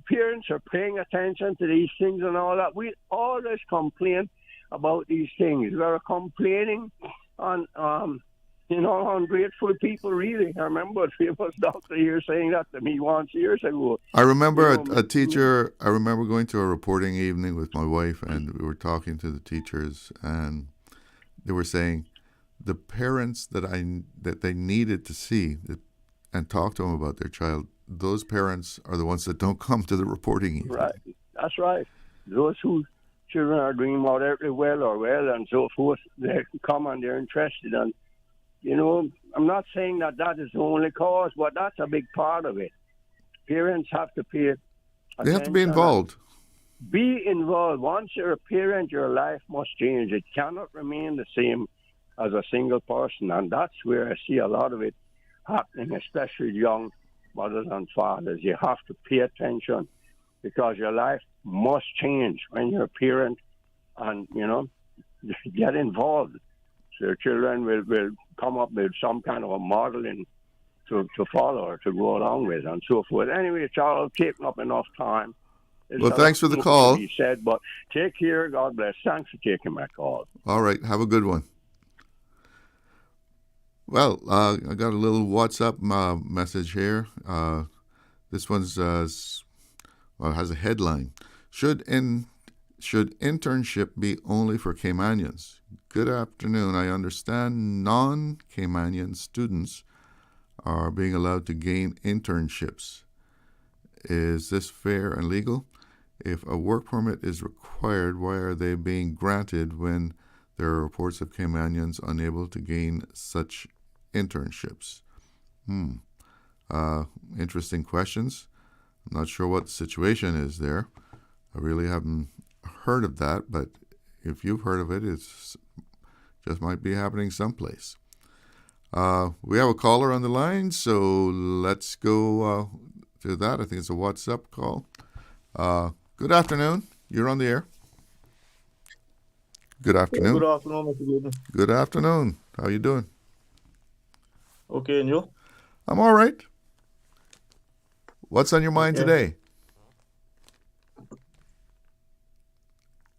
parents are paying attention to these things and all that. We always complain about these things. We're complaining on ungrateful people, really. I remember a famous doctor here saying that to me once years ago. I remember a teacher, I remember going to a reporting evening with my wife, and we were talking to the teachers, and they were saying the parents that they needed to see and talk to them about their child, those parents are the ones that don't come to the reporting evening. Right, that's right. Those whose children are doing moderately well or well and so forth, they come and they're interested. And, I'm not saying that is the only cause, but that's a big part of it. Parents have to pay attention. They have to be involved. Be involved. Once you're a parent, your life must change. It cannot remain the same as a single person. And that's where I see a lot of it happening, especially young mothers and fathers. You have to pay attention, because your life must change when you're a parent, and, get involved. So your children will come up with some kind of a modeling to follow or to go along with and so forth. Anyway, Charles, taking up enough time. Well, thanks for the call. He said, but take care. God bless. Thanks for taking my call. All right. Have a good one. Well, I got a little WhatsApp message here. This one's has a headline. Should internship be only for Caymanians? Good afternoon. I understand non-Caymanian students are being allowed to gain internships. Is this fair and legal? If a work permit is required, why are they being granted when there are reports of Caymanians unable to gain such internships? Interesting questions. I'm not sure what the situation is there. I really haven't heard of that, but if you've heard of it, it's just might be happening someplace. We have a caller on the line, so let's go to that. I think it's a WhatsApp call. Good afternoon. You're on the air. Good afternoon. Good afternoon, Mr. Glidden. Good afternoon. How you doing? Okay, and you? I'm all right. What's on your mind today?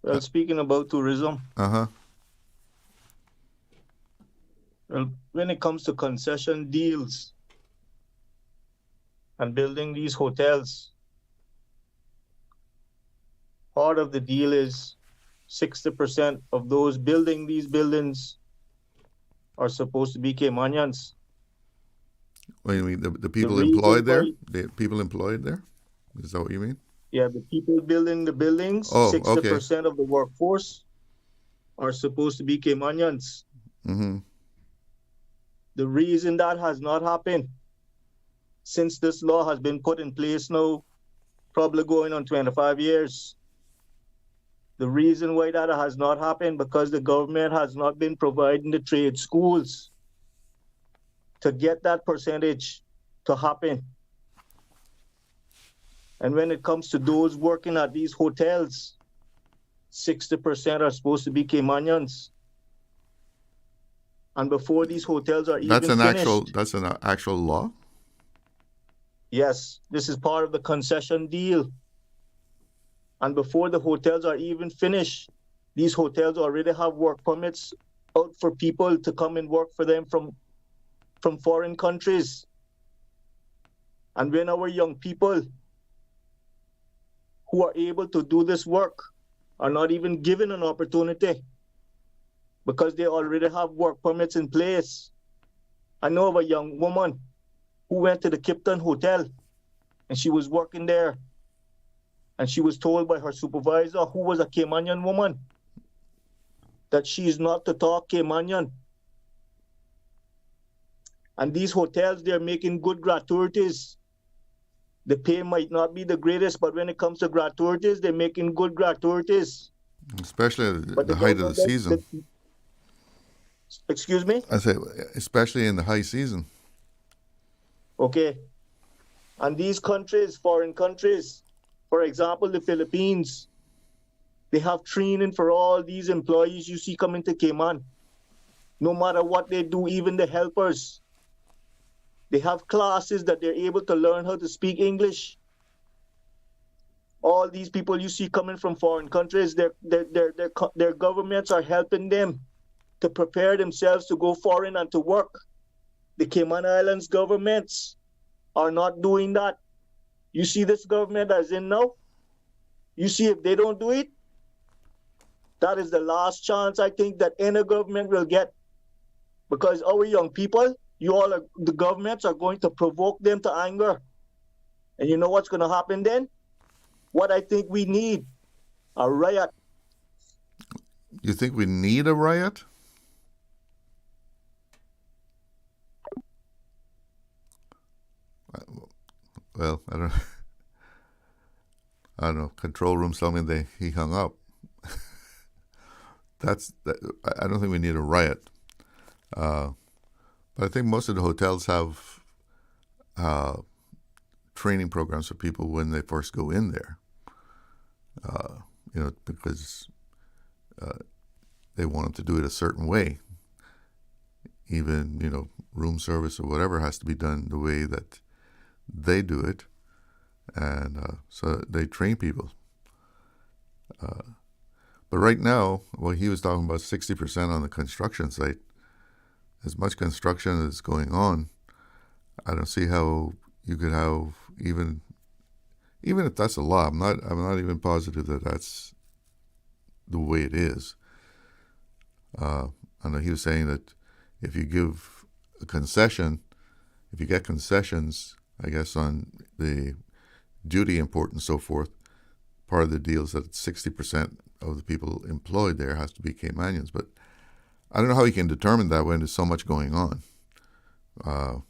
Well, speaking about tourism, Uh-huh. well, when it comes to concession deals and building these hotels, part of the deal is 60% of those building these buildings are supposed to be Caymanians. What do you mean? The people reason employed there? why- The people employed there? Is that what you mean? Yeah, the people building the buildings, Oh, 60% of the workforce are supposed to be Caymanians. Mm-hmm. The reason that has not happened since this law has been put in place now, probably going on 25 years. The reason why that has not happened because the government has not been providing the trade schools to get that percentage to happen. And when it comes to those working at these hotels, 60% are supposed to be Caymanians. And before these hotels are That's even finished, that's an actual law? yes, this is part of the concession deal. And before the hotels are even finished, these hotels already have work permits out for people to come and work for them from foreign countries. And when our young people who are able to do this work are not even given an opportunity because they already have work permits in place. I know of a young woman who went to the Kipton Hotel and she was working there and she was told by her supervisor, who was a Caymanian woman, that she is not to talk Caymanian. And these hotels, they're making good gratuities. The pay might not be the greatest, but when it comes to gratuities, they're making good gratuities. Especially at the height of the season. Excuse me? I say, especially in the high season. Okay. And these countries, foreign countries, for example, the Philippines, they have training for all these employees you see coming to Cayman. No matter what they do, even the helpers. They have classes that they're able to learn how to speak English. All these people you see coming from foreign countries, their governments are helping them to prepare themselves to go foreign and to work. The Cayman Islands governments are not doing that. You see this government that's in now? You see if they don't do it, that is the last chance I think that any government will get. Because our young people, the governments are going to provoke them to anger. And you know what's going to happen then? What I think we need, a riot. You think we need a riot? Well, I don't know. Control room tell me he hung up. I don't think we need a riot. But I think most of the hotels have training programs for people when they first go in there. Because they want them to do it a certain way. Even, room service or whatever has to be done the way that they do it. And so they train people. But right now, he was talking about 60% on the construction site. As much construction as going on, I don't see how you could have even if that's a law. I'm not even positive that that's the way it is. I know he was saying that if you give a concession, if you get concessions, I guess on the duty import and so forth, part of the deal is that 60% of the people employed there has to be Caymanians. But I don't know how you can determine that when there's so much going on. The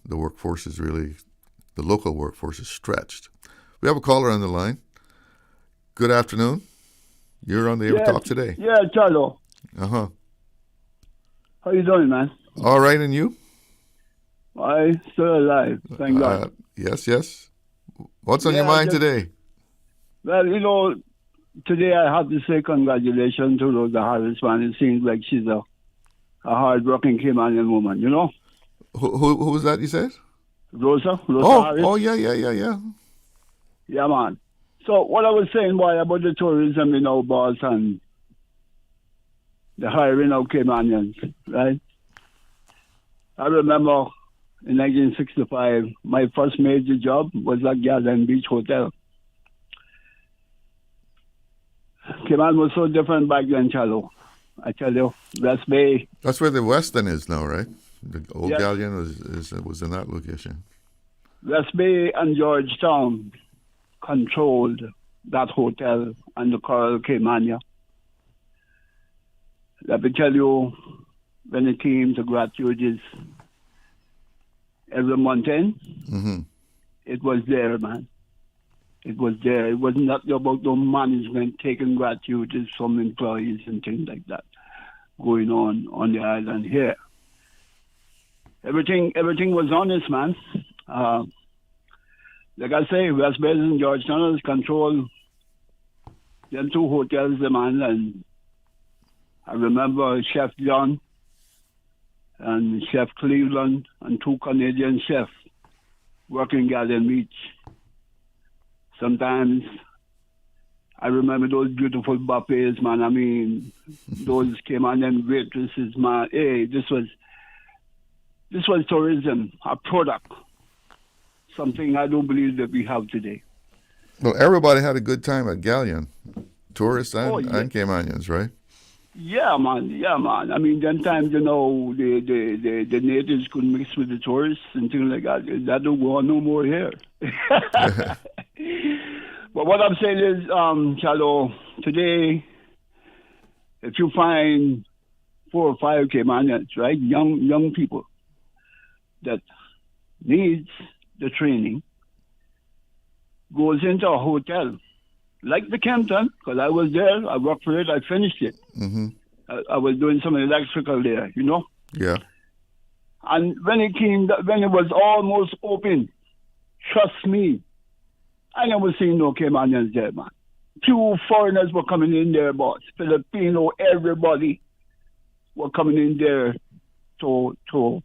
local workforce is stretched. We have a caller on the line. Good afternoon. You're on the Air Talk today. Yeah, Charlo. Uh-huh. How you doing, man? All right, and you? I still alive, thank God. Yes. What's on your mind today? Well, today I have to say congratulations to Rosa Harris, man. It seems like she's a hard-working Caymanian woman, Who was that you said? Rosa Harris. Oh, yeah. Yeah, man. So what I was saying, about the tourism, boss, and the hiring of Caymanians, right? I remember in 1965, my first major job was at Glidden Beach Hotel. Cayman was so different back then, Chalo. I tell you, West Bay. That's where the Westin is now, right? The old Yes. galleon was in that location. West Bay and Georgetown controlled that hotel and the Coral Caymania. Let me tell you, when it came to gratuities, every month end, it was there, man. It was there. It was not about the management taking gratuities from employees and things like that going on the island here. Everything was honest, man. Like I say, West Bay and Georgetown control them two hotels, man. And I remember Chef John and Chef Cleveland and two Canadian chefs working Garden Beach. Sometimes I remember those beautiful buffets, man. I mean, those Caymanian waitresses, man. Hey, this was tourism, a product, something I don't believe that we have today. Well, everybody had a good time at Galleon, tourists and Caymanians, right? Yeah, man. I mean, then times, you know, the natives could mix with the tourists and things like that. That don't go on no more here. But what I'm saying is, Chalo, today, if you find 4 or 5 Caymanians, right, young people that needs the training, goes into a hotel, like the Campton, because I was there, I worked for it, I finished it. Mm-hmm. I was doing some electrical there, you know? Yeah. And when it was almost open, trust me, I never seen no Caymanians there, man. Few foreigners were coming in there, boss. Filipino, everybody were coming in there to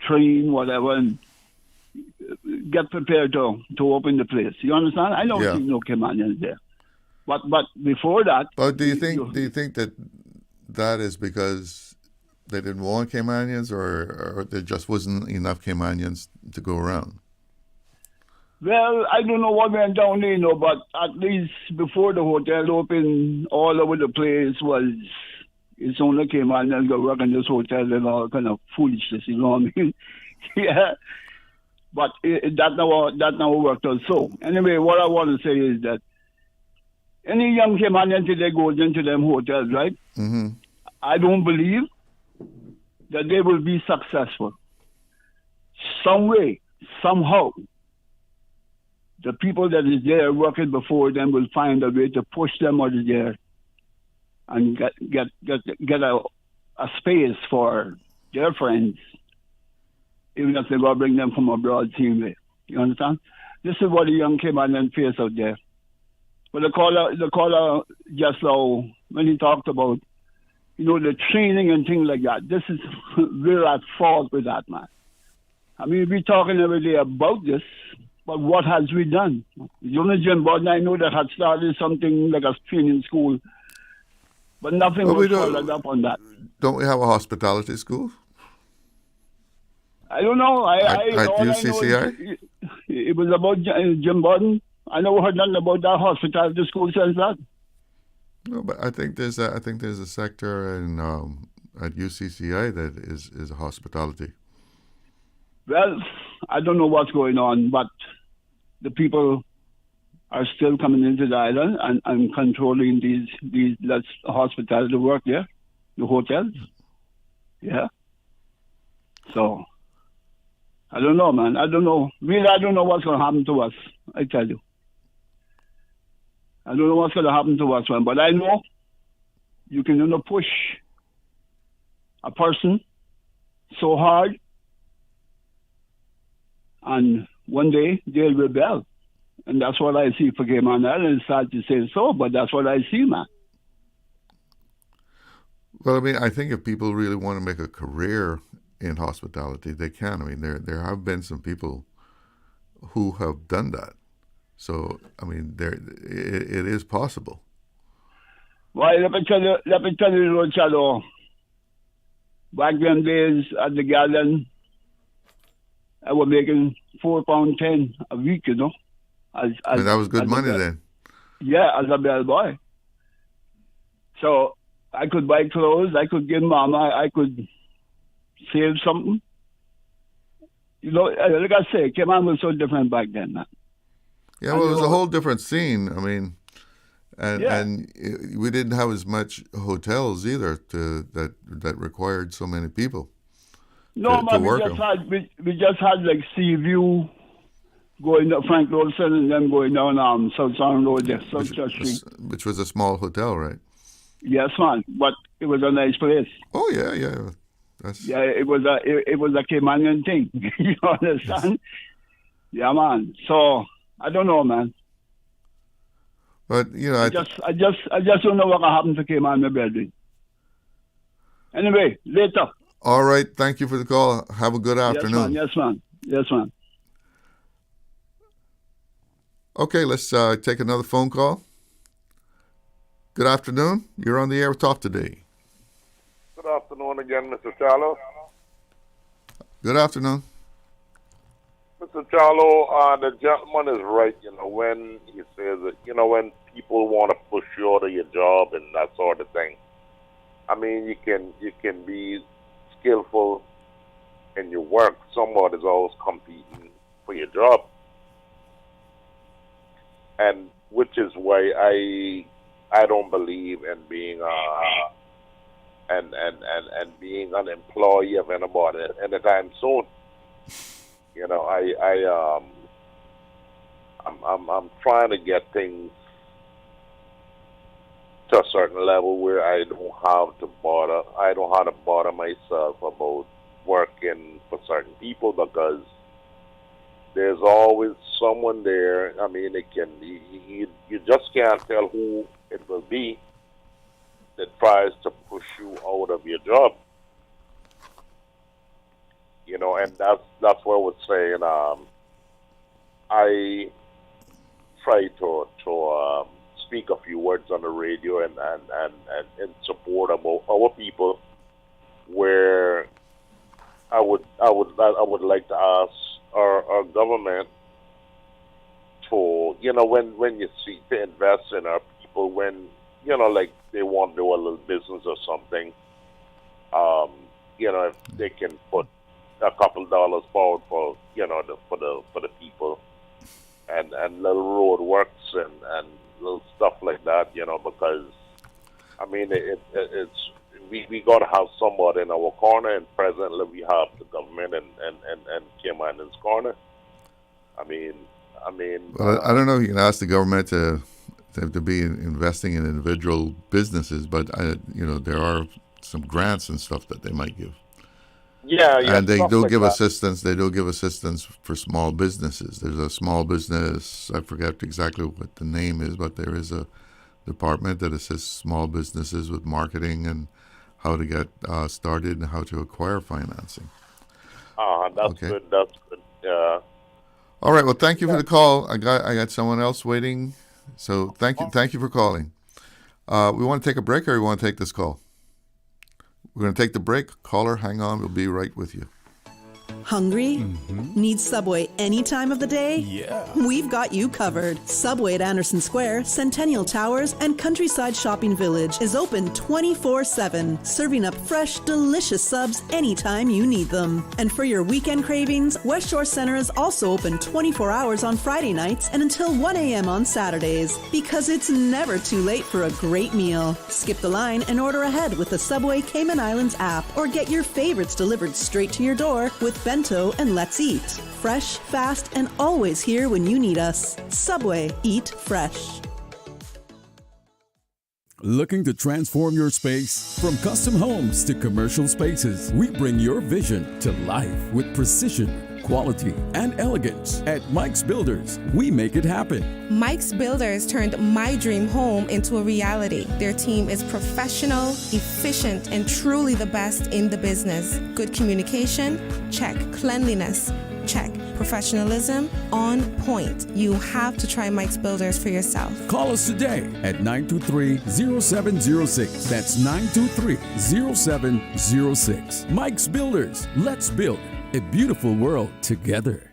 train, whatever, and get prepared to open the place. You understand? I don't see no Caymanians there. But before that... But do you think that is because they didn't want Caymanians or there just wasn't enough Caymanians to go around? Well, I don't know what went down there, but at least before the hotel opened, all over the place it's only Caymanians that work in this hotel and all kind of foolishness, you know what I mean? Yeah. But that never worked out. So, anyway, what I want to say is that any young Caymanian today goes into them hotels, right? Mm-hmm. I don't believe that they will be successful. Some way, somehow, the people that is there working before them will find a way to push them out of there and get a space for their friends, even if they go bring them from abroad, same way. You understand? This is what the young Caymanian face out there. But the caller just now, when he talked about, you know, the training and things like that, this is, we're at fault with that, man. I mean, we're talking every day about this, but what has we done? You know, Jim Borden, I know that had started something like a training school, but nothing was followed up on that. Don't we have a hospitality school? I don't know. At UCCI? It was about Jim Borden. I never heard nothing about that hospitality school since that. No, but I think there's a sector in at UCCI that is hospitality. Well, I don't know what's going on, but the people are still coming into the island and controlling these hospitality work there, the hotels. Yeah. So, I don't know, man. I don't know. Really, I don't know what's going to happen to us, I tell you. I don't know what's going to happen to us, man. But I know you can push a person so hard, and one day they'll rebel. And that's what I see for Cayman Islands. It's sad to say so, but that's what I see, man. Well, I mean, I think if people really want to make a career in hospitality, they can. I mean, there have been some people who have done that. So, I mean, it is possible. Well, let me tell you, Road Shadow. Back then days at the Glidden, I was making £4.10 a week, you know. And that was good money then. Yeah, as a bellboy. So I could buy clothes, I could give Mama, I could save something. You know, like I say, Cayman was so different back then, man. Yeah, well, it was a whole different scene. I mean, and we didn't have as much hotels either that required so many people. No, man, we just had like Seaview going up Frank Wilson and then going down South Sound Road there, South Church Street. Which was a small hotel, right? Yes, man, but it was a nice place. Oh yeah. Yeah, it was a Caymanian thing. You understand? Yeah, man. So I don't know, man. But you know, I just don't know what happened to Cayman, my building. Anyway, later. All right. Thank you for the call. Have a good afternoon. Yes, man. Okay, let's take another phone call. Good afternoon. You're on the air with Talk Today. Good afternoon again, Mr. Charlo. Good afternoon. Mr. Charlo, the gentleman is right, you know, when he says that, you know, when people want to push you out of your job and that sort of thing. I mean, you can be skillful in your work. Somebody's always competing for your job. And which is why I don't believe in being and being an employee of anybody anytime soon. You know, I'm trying to get things to a certain level where I don't have to bother myself about working for certain people, because there's always someone there. I mean, you just can't tell who it will be that tries to push you out of your job. You know, and that's what I was saying. I try to speak a few words on the radio and in support of our people, where I would like to ask our government to, you know, when you see to invest in our people, when, you know, like they want to do a little business or something, you know, if they can put a couple dollars forward for, you know, for the people, and little road works and little stuff like that, you know, because I mean it's we got to have somebody in our corner, and presently we have the government and Cayman's corner. I mean. Well, I don't know if you can ask the government to be investing in individual businesses, but you know, there are some grants and stuff that they might give. Yeah, and they do like give that. assistance. They do give assistance for small businesses. There's a small business, I forget exactly what the name is, but there is a department that assists small businesses with marketing and how to get started and how to acquire financing. That's Okay. good. That's good. Yeah. All right. Well, thank you for the call. I got someone else waiting. So thank you for calling. We want to take a break, or we want to take this call? We're going to take the break. Caller, hang on. We'll be right with you. Hungry? Need Subway any time of the day? Yeah. We've got you covered. Subway at Anderson Square, Centennial Towers, and Countryside Shopping Village is open 24/7, serving up fresh, delicious subs anytime you need them. And for your weekend cravings, West Shore Center is also open 24 hours on Friday nights and until 1 a.m. on Saturdays, because it's never too late for a great meal. Skip the line and order ahead with the Subway Cayman Islands app, or get your favorites delivered straight to your door with Bento and Let's Eat. Fresh, fast, and always here when you need us. Subway. Eat fresh. Looking to transform your space? From custom homes to commercial spaces, we bring your vision to life with precision, quality, and elegance. At Mike's Builders, we make it happen. Mike's Builders turned my dream home into a reality. Their team is professional, efficient, and truly the best in the business. Good communication? Check. Cleanliness? Check. Professionalism on point. You have to try Mike's Builders for yourself. Call us today at 923-0706. That's 923-0706. Mike's Builders. Let's build a beautiful world together.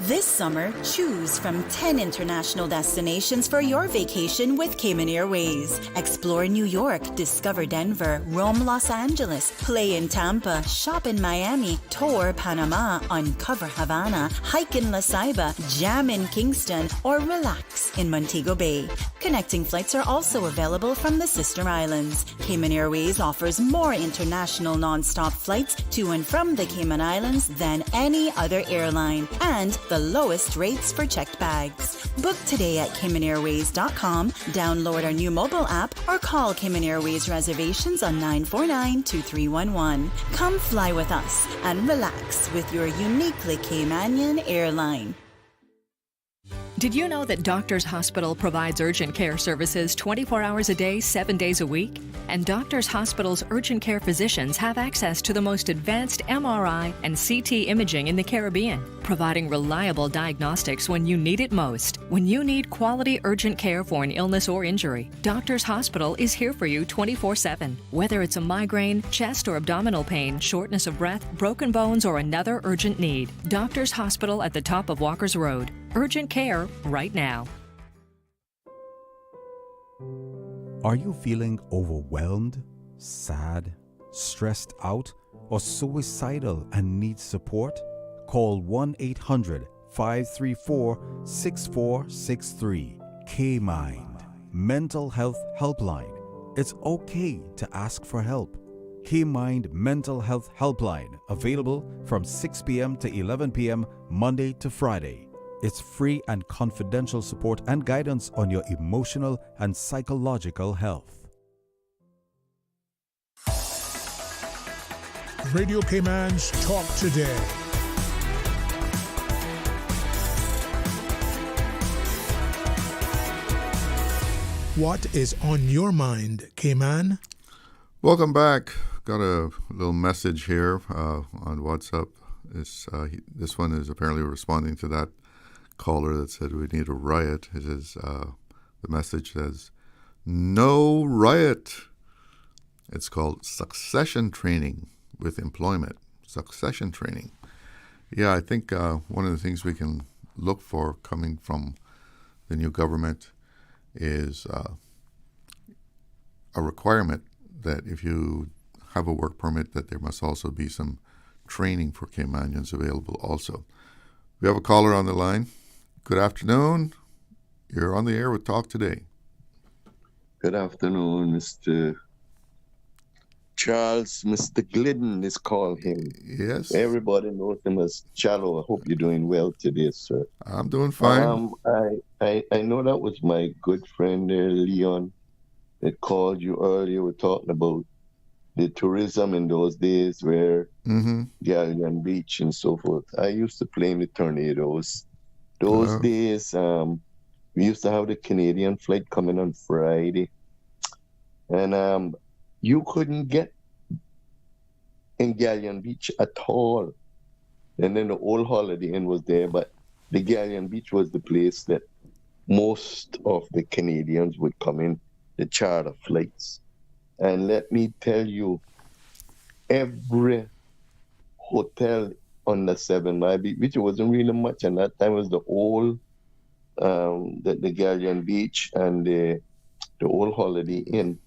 This summer, choose from 10 international destinations for your vacation with Cayman Airways. Explore New York, discover Denver, roam Los Angeles, play in Tampa, shop in Miami, tour Panama, uncover Havana, hike in La Ceiba, jam in Kingston, or relax in Montego Bay. Connecting flights are also available from the sister islands. Cayman Airways offers more international non-stop flights to and from the Cayman Islands than any other airline, and the lowest rates for checked bags. Book today at CaymanAirways.com, download our new mobile app, or call Cayman Airways reservations on 949-2311. Come fly with us and relax with your uniquely Caymanian airline. Did you know that Doctors Hospital provides urgent care services 24 hours a day, 7 days a week? And Doctors Hospital's urgent care physicians have access to the most advanced MRI and CT imaging in the Caribbean, providing reliable diagnostics when you need it most. When you need quality urgent care for an illness or injury, Doctors Hospital is here for you 24/7. Whether it's a migraine, chest or abdominal pain, shortness of breath, broken bones, or another urgent need, Doctors Hospital at the top of Walker's Road. Urgent care right now. Are you feeling overwhelmed, sad, stressed out, or suicidal and need support? Call 1-800-534-6463. K-Mind, Mental Health Helpline. It's okay to ask for help. K-Mind Mental Health Helpline, available from 6 p.m. to 11 p.m. Monday to Friday. It's free and confidential support and guidance on your emotional and psychological health. Radio Cayman's Talk Today. What is on your mind, Cayman? Welcome back. Got a little message here on WhatsApp. This one is apparently responding to that caller that said we need a riot. It is the message says, "No riot." It's called succession training with employment. Succession training. Yeah, I think one of the things we can look for coming from the new government is a requirement that if you have a work permit, that there must also be some training for Caymanians available also. We have a caller on the line. Good afternoon. You're on the air with Talk Today. Good afternoon, Mr. Charles. Mr. Glidden is called him. Yes. Everybody knows him as Challo. I hope you're doing well today, sir. I'm doing fine. I know that was my good friend there, Leon, that called you earlier. We're talking about the tourism in those days where Galleon Beach and so forth. I used to play in the tornadoes. Those days, we used to have the Canadian flight coming on Friday. And you couldn't get in Galleon Beach at all. And then the old Holiday Inn was there, but the Galleon Beach was the place that most of the Canadians would come in, the charter flights. And let me tell you, every hotel on the 7 Mile Beach, which wasn't really much, and that time was the old, the Galleon Beach and the old Holiday Inn.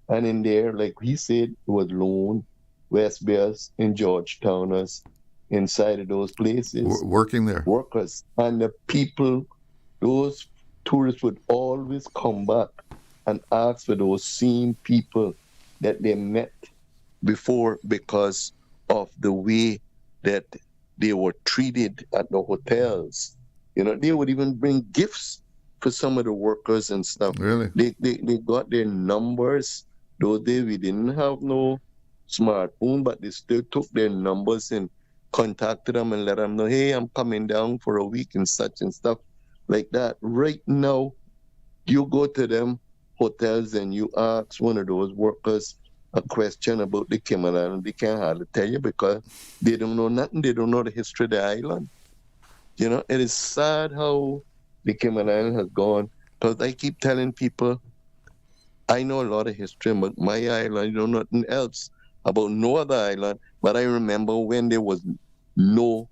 And in there, like he said, it was Lone, West Bears, and Georgetowners inside of those places. Working there. Workers. And the people, those tourists would always come back and ask for those same people that they met before because of the way that they were treated at the hotels. You know, they would even bring gifts for some of the workers and stuff. Really? They got their numbers. Those days we didn't have no smartphone, but they still took their numbers and contacted them and let them know, hey, I'm coming down for a week and such and stuff like that. Right now, you go to them hotels and you ask one of those workers a question about the Cayman Islands, they can't hardly tell you because they don't know nothing. They don't know the history of the island. You know, it is sad how the Cayman Islands has gone. Because I keep telling people, I know a lot of history, but my island, I know nothing else about no other island. But I remember when there was no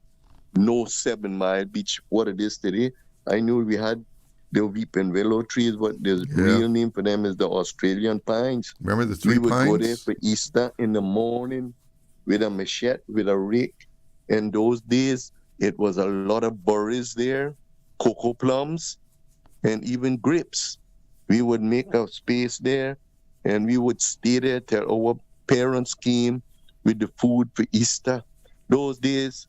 7 Mile Beach, what it is today. I knew we had the weeping willow trees, but the real name for them is the Australian pines. Remember the 3 pines? We would go there pines? for Easter in the morning with a machete, with a rake. In those days, it was a lot of berries there, cocoa plums, and even grapes. We would make a space there, and we would stay there till our parents came with the food for Easter. Those days,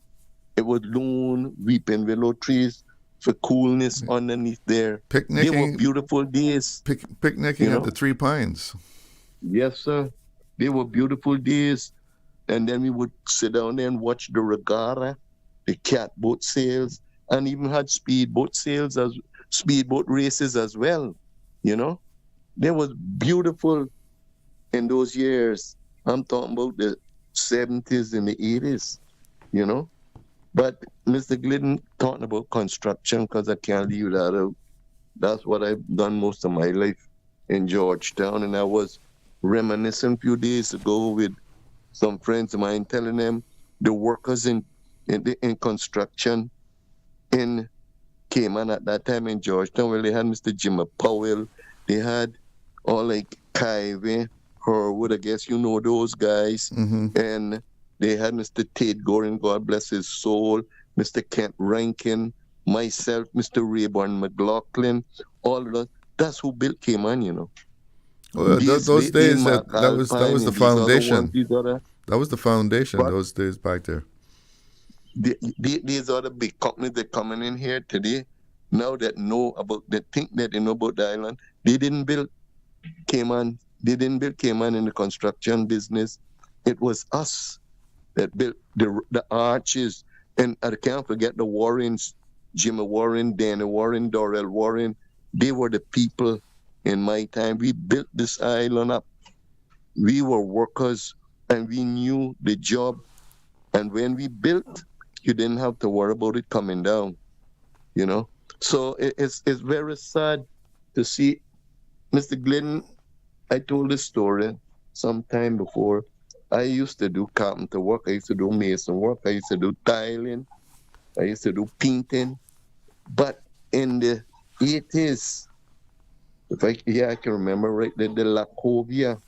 it was lone weeping willow trees for coolness underneath there. Picnicking. They were beautiful days. Picnicking at the 3 Pines. Yes, sir. They were beautiful days. And then we would sit down there and watch the regatta, the catboat sails, and even had speedboat races as well. You know, they was beautiful in those years. I'm talking about the 70s and the 80s, you know. But Mr. Glidden talking about construction, because I can't leave that out. That's what I've done most of my life in Georgetown. And I was reminiscing a few days ago with some friends of mine, telling them the workers in construction in Cayman at that time in Georgetown, well, they had Mr. Jimmy Powell, they had all like Kyve, Herwood, I guess you know those guys, and they had Mr. Tate Gorin, God bless his soul, Mr. Kent Rankin, myself, Mr. Rayburn McLaughlin, all of us. That's who built Cayman, you know. Well, those days, that was the foundation. That was the foundation, those days back there. These are the big companies that coming in here today, now that think that they know about the island. They didn't build Cayman. They didn't build Cayman in the construction business. It was us that built the arches. And I can't forget the Warrens, Jimmy Warren, Danny Warren, Dorrell Warren. They were the people in my time. We built this island up. We were workers and we knew the job. And when we built, you didn't have to worry about it coming down, you know. So it's very sad to see. Mr. Glidden, I told this story some time before. I used to do carpenter work. I used to do mason work. I used to do tiling. I used to do painting. But in the 80s, I can remember right, the Lacovia,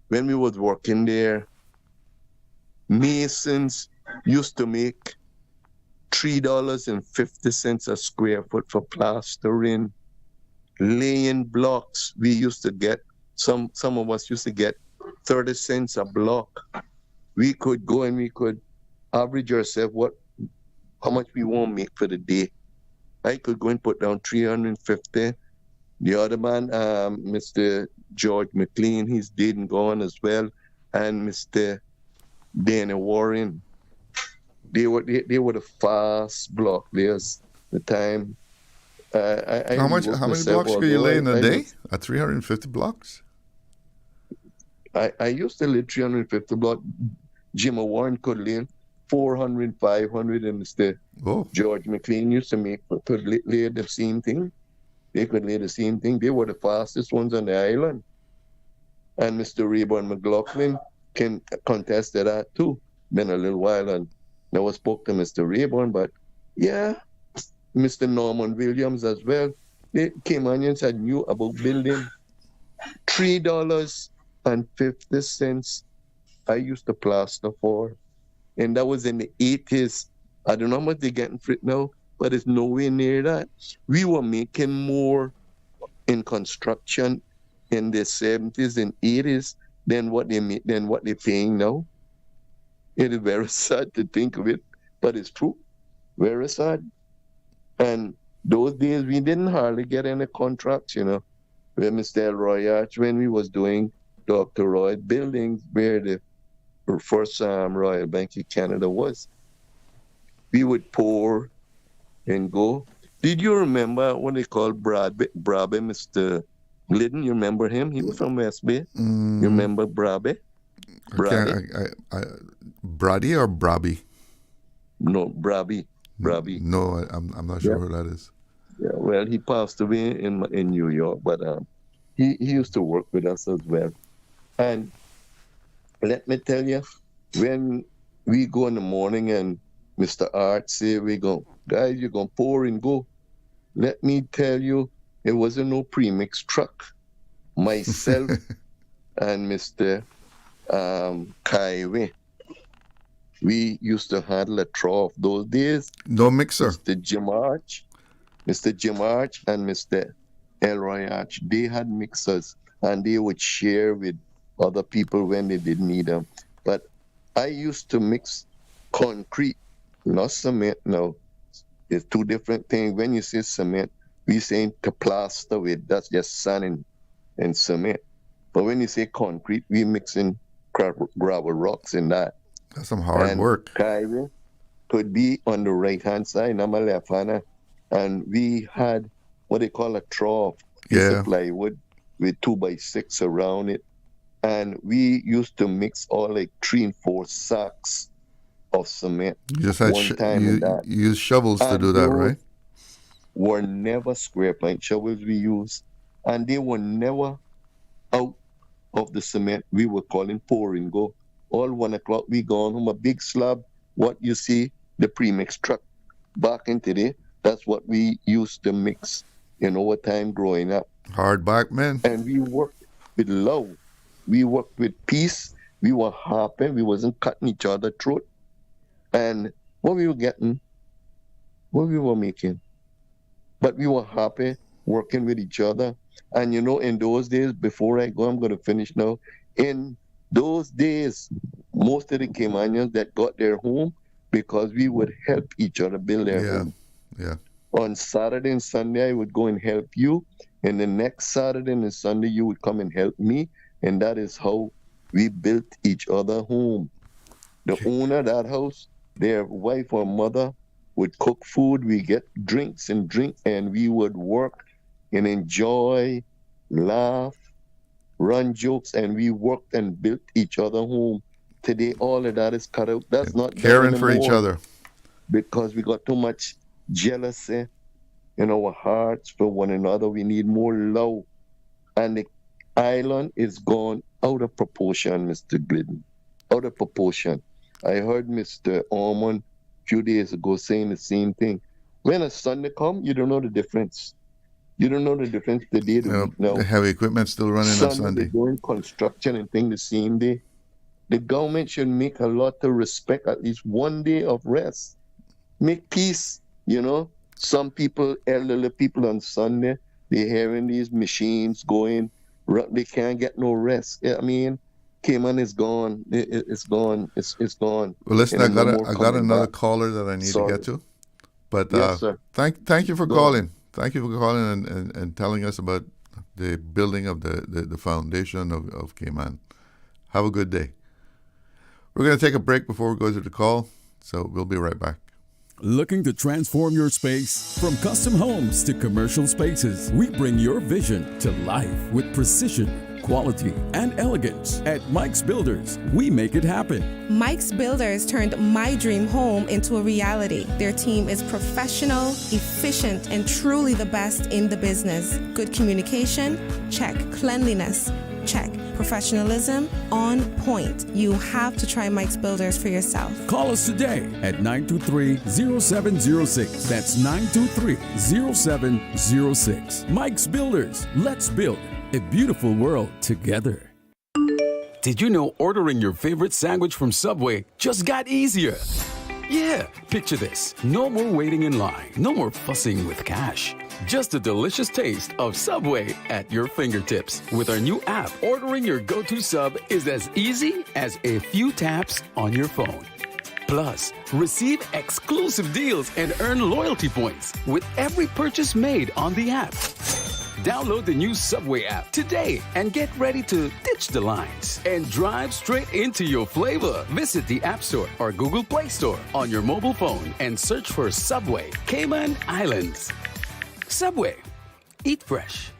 when we was working there, masons used to make $3.50 a square foot for plastering, laying blocks. We used to get, some of us used to get 30 cents a block. We could go and we could average ourselves how much we want to make for the day. I could go and put down 350. The other man, Mr. George McLean, he's dead and gone as well, and Mr. Danny Warren. They were the fast block layers. The time. How many blocks could you lay in a day? At 350 blocks? I used to lay 350 blocks. Jimmy Warren could lay 400, 500, and Mr. George McLean used to lay the same thing. They could lay the same thing. They were the fastest ones on the island. And Mr. Rayburn McLaughlin can contest to that too. Been a little while, and never spoke to Mr. Rayburn, but yeah, Mr. Norman Williams as well. The Caymanians had knew about building. $3.50 I used to plaster for. And that was in the 80s. I don't know how much they're getting for it now, but it's nowhere near that. We were making more in construction in the 70s and 80s than what they're paying now. It is very sad to think of it, but it's true. Very sad. And those days we didn't hardly get any contracts, you know. With Mr. Elroy Arch, when we was doing Dr. Roy buildings where the first Royal Bank of Canada was, we would pour and go. Did you remember what they called Brabby, Mr. Glidden, you remember him? He was from West Bay. You remember Brabe? Brady or Braby? No, Braby. No, I'm not sure who that is. Yeah, well, he passed away in New York, but he used to work with us as well. And let me tell you, when we go in the morning and Mr. Art say, guys, you're going to pour and go. Let me tell you, it wasn't no premix truck. Myself and Mr. Kaiwe, we used to handle a trough those days. No mixer. Mr. Jim Arch and Mr. Elroy Arch, they had mixers and they would share with other people when they didn't need them. But I used to mix concrete, not cement. No, it's two different things. When you say cement, we saying to plaster with, that's just sand and cement. But when you say concrete, we mixing gravel rocks in that. That's some hard work. Kyrie could be on the right-hand side, and I'm a left-hander. And we had what they call a trough, piece of plywood with 2x6 around it. And we used to mix all like 3 and 4 sacks of cement. You just had you use shovels to do that, right? Were never square pint shovels we used, and they were never out of the cement. We were calling pour and go. All 1 o'clock we gone home, a big slab. What you see, the premix truck back in today, that's what we used to mix in our time growing up. Hard back, man. And we worked with love. We worked with peace. We were happy. We wasn't cutting each other throat. And what we were getting, what we were making. But we were happy working with each other. And you know, in those days, before I go, I'm going to finish now. In those days, most of the Caymanians that got their home because we would help each other build their home. Yeah. On Saturday and Sunday, I would go and help you. And the next Saturday and Sunday, you would come and help me. And that is how we built each other home. The owner of that house, their wife or mother would cook food. We get drinks and drink, and we would work and enjoy, laugh, run jokes, and we worked and built each other home. Today, all of that is cut out. That's not caring for each other because we got too much jealousy in our hearts for one another. We need more love, and the island is gone out of proportion, Mr. Glidden. Out of proportion. I heard Mr. Ormond a few days ago saying the same thing. When a Sunday come, you don't know the difference. You don't know the difference the day to week now. The heavy equipment still running on Sunday. Doing construction and things the same day. The government should make a lot to respect at least one day of rest. Make peace, you know. Some people, elderly people on Sunday, they're hearing these machines going. They can't get no rest. I mean, Cayman is gone. It's gone. It's gone. Well, listen, I got another caller that I need to get to. But yes, sir. Thank you for calling. Thank you for calling and telling us about the building of the foundation of Cayman. Have a good day. We're going to take a break before we go to the call, so we'll be right back. Looking to transform your space? From custom homes to commercial spaces, we bring your vision to life with precision, quality, and elegance. At Mike's Builders, we make it happen. Mike's Builders turned my dream home into a reality. Their team is professional, efficient, and truly the best in the business. Good communication? Check. Cleanliness? Check. Professionalism? On point. You have to try Mike's Builders for yourself. Call us today at 923-0706. That's 923-0706. Mike's Builders. Let's build a beautiful world together. Did you know ordering your favorite sandwich from Subway just got easier? Yeah, picture this. No more waiting in line. No more fussing with cash. Just a delicious taste of Subway at your fingertips. With our new app, ordering your go-to sub is as easy as a few taps on your phone. Plus, receive exclusive deals and earn loyalty points with every purchase made on the app. Download the new Subway app today and get ready to ditch the lines and drive straight into your flavor. Visit the App Store or Google Play Store on your mobile phone and search for Subway Cayman Islands. Subway. Eat fresh.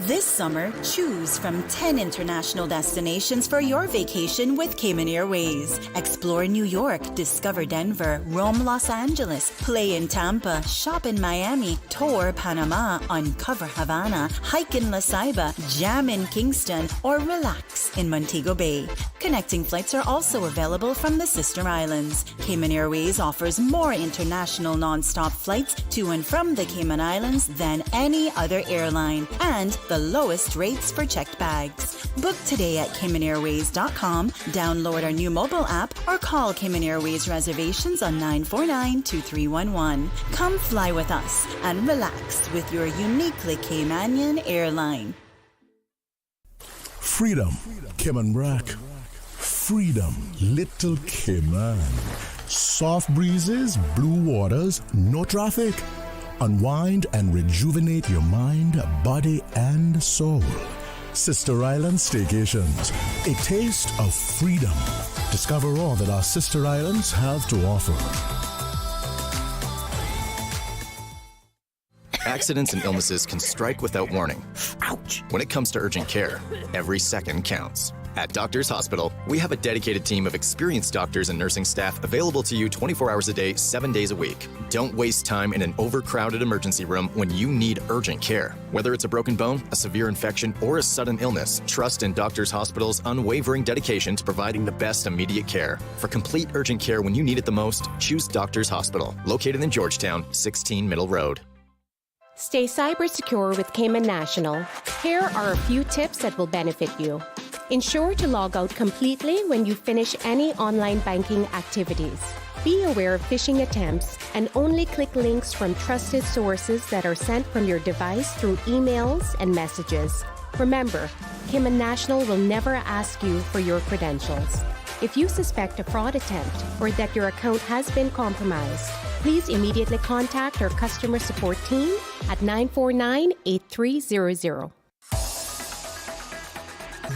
This summer, choose from 10 international destinations for your vacation with Cayman Airways. Explore New York, discover Denver, roam Los Angeles, play in Tampa, shop in Miami, tour Panama, uncover Havana, hike in La Ceiba, jam in Kingston, or relax in Montego Bay. Connecting flights are also available from the sister islands. Cayman Airways offers more international non-stop flights to and from the Cayman Islands than any other airline, and the lowest rates for checked bags. Book today at CaymanAirways.com, download our new mobile app, or call Cayman Airways reservations on 949-2311. Come fly with us and relax with your uniquely Caymanian airline. Freedom, Cayman Brack. Freedom, Little Cayman. Soft breezes, blue waters, no traffic. Unwind and rejuvenate your mind, body, and soul. Sister Island Staycations, a taste of freedom. Discover all that our sister islands have to offer. Accidents and illnesses can strike without warning. Ouch! When it comes to urgent care, every second counts. At Doctors Hospital, we have a dedicated team of experienced doctors and nursing staff available to you 24 hours a day, 7 days a week. Don't waste time in an overcrowded emergency room when you need urgent care. Whether it's a broken bone, a severe infection, or a sudden illness, trust in Doctors Hospital's unwavering dedication to providing the best immediate care. For complete urgent care when you need it the most, choose Doctors Hospital, located in Georgetown, 16 Middle Road. Stay cyber secure with Cayman National. Here are a few tips that will benefit you. Ensure to log out completely when you finish any online banking activities. Be aware of phishing attempts and only click links from trusted sources that are sent from your device through emails and messages. Remember, Cayman National will never ask you for your credentials. If you suspect a fraud attempt or that your account has been compromised, please immediately contact our customer support team at 949-8300.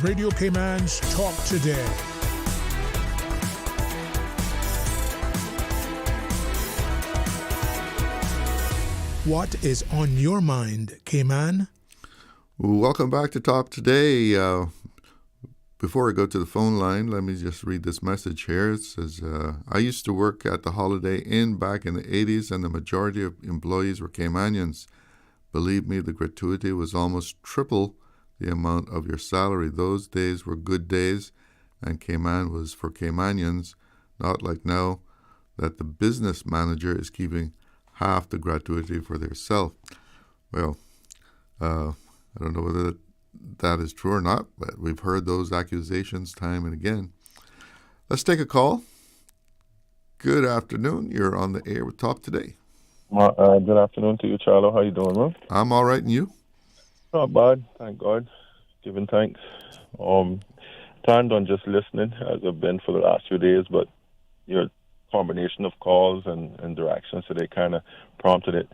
Radio Cayman's Talk Today. What is on your mind, Cayman? Welcome back to Talk Today. Before I go to the phone line, let me just read this message here. It says, I used to work at the Holiday Inn back in the 80s, and the majority of employees were Caymanians. Believe me, the gratuity was almost triple the amount of your salary. Those days were good days, and Cayman was for Caymanians, not like now that the business manager is keeping half the gratuity for theirself. Well, I don't know whether that is true or not, but we've heard those accusations time and again. Let's take a call. Good afternoon. You're on the air with Talk Today. Good afternoon to you, Charlo. How you doing, man? I'm all right, and you? Not bad, thank God. Giving thanks. Planned on just listening, as I've been for the last few days, but your combination of calls and interactions today kind of prompted it.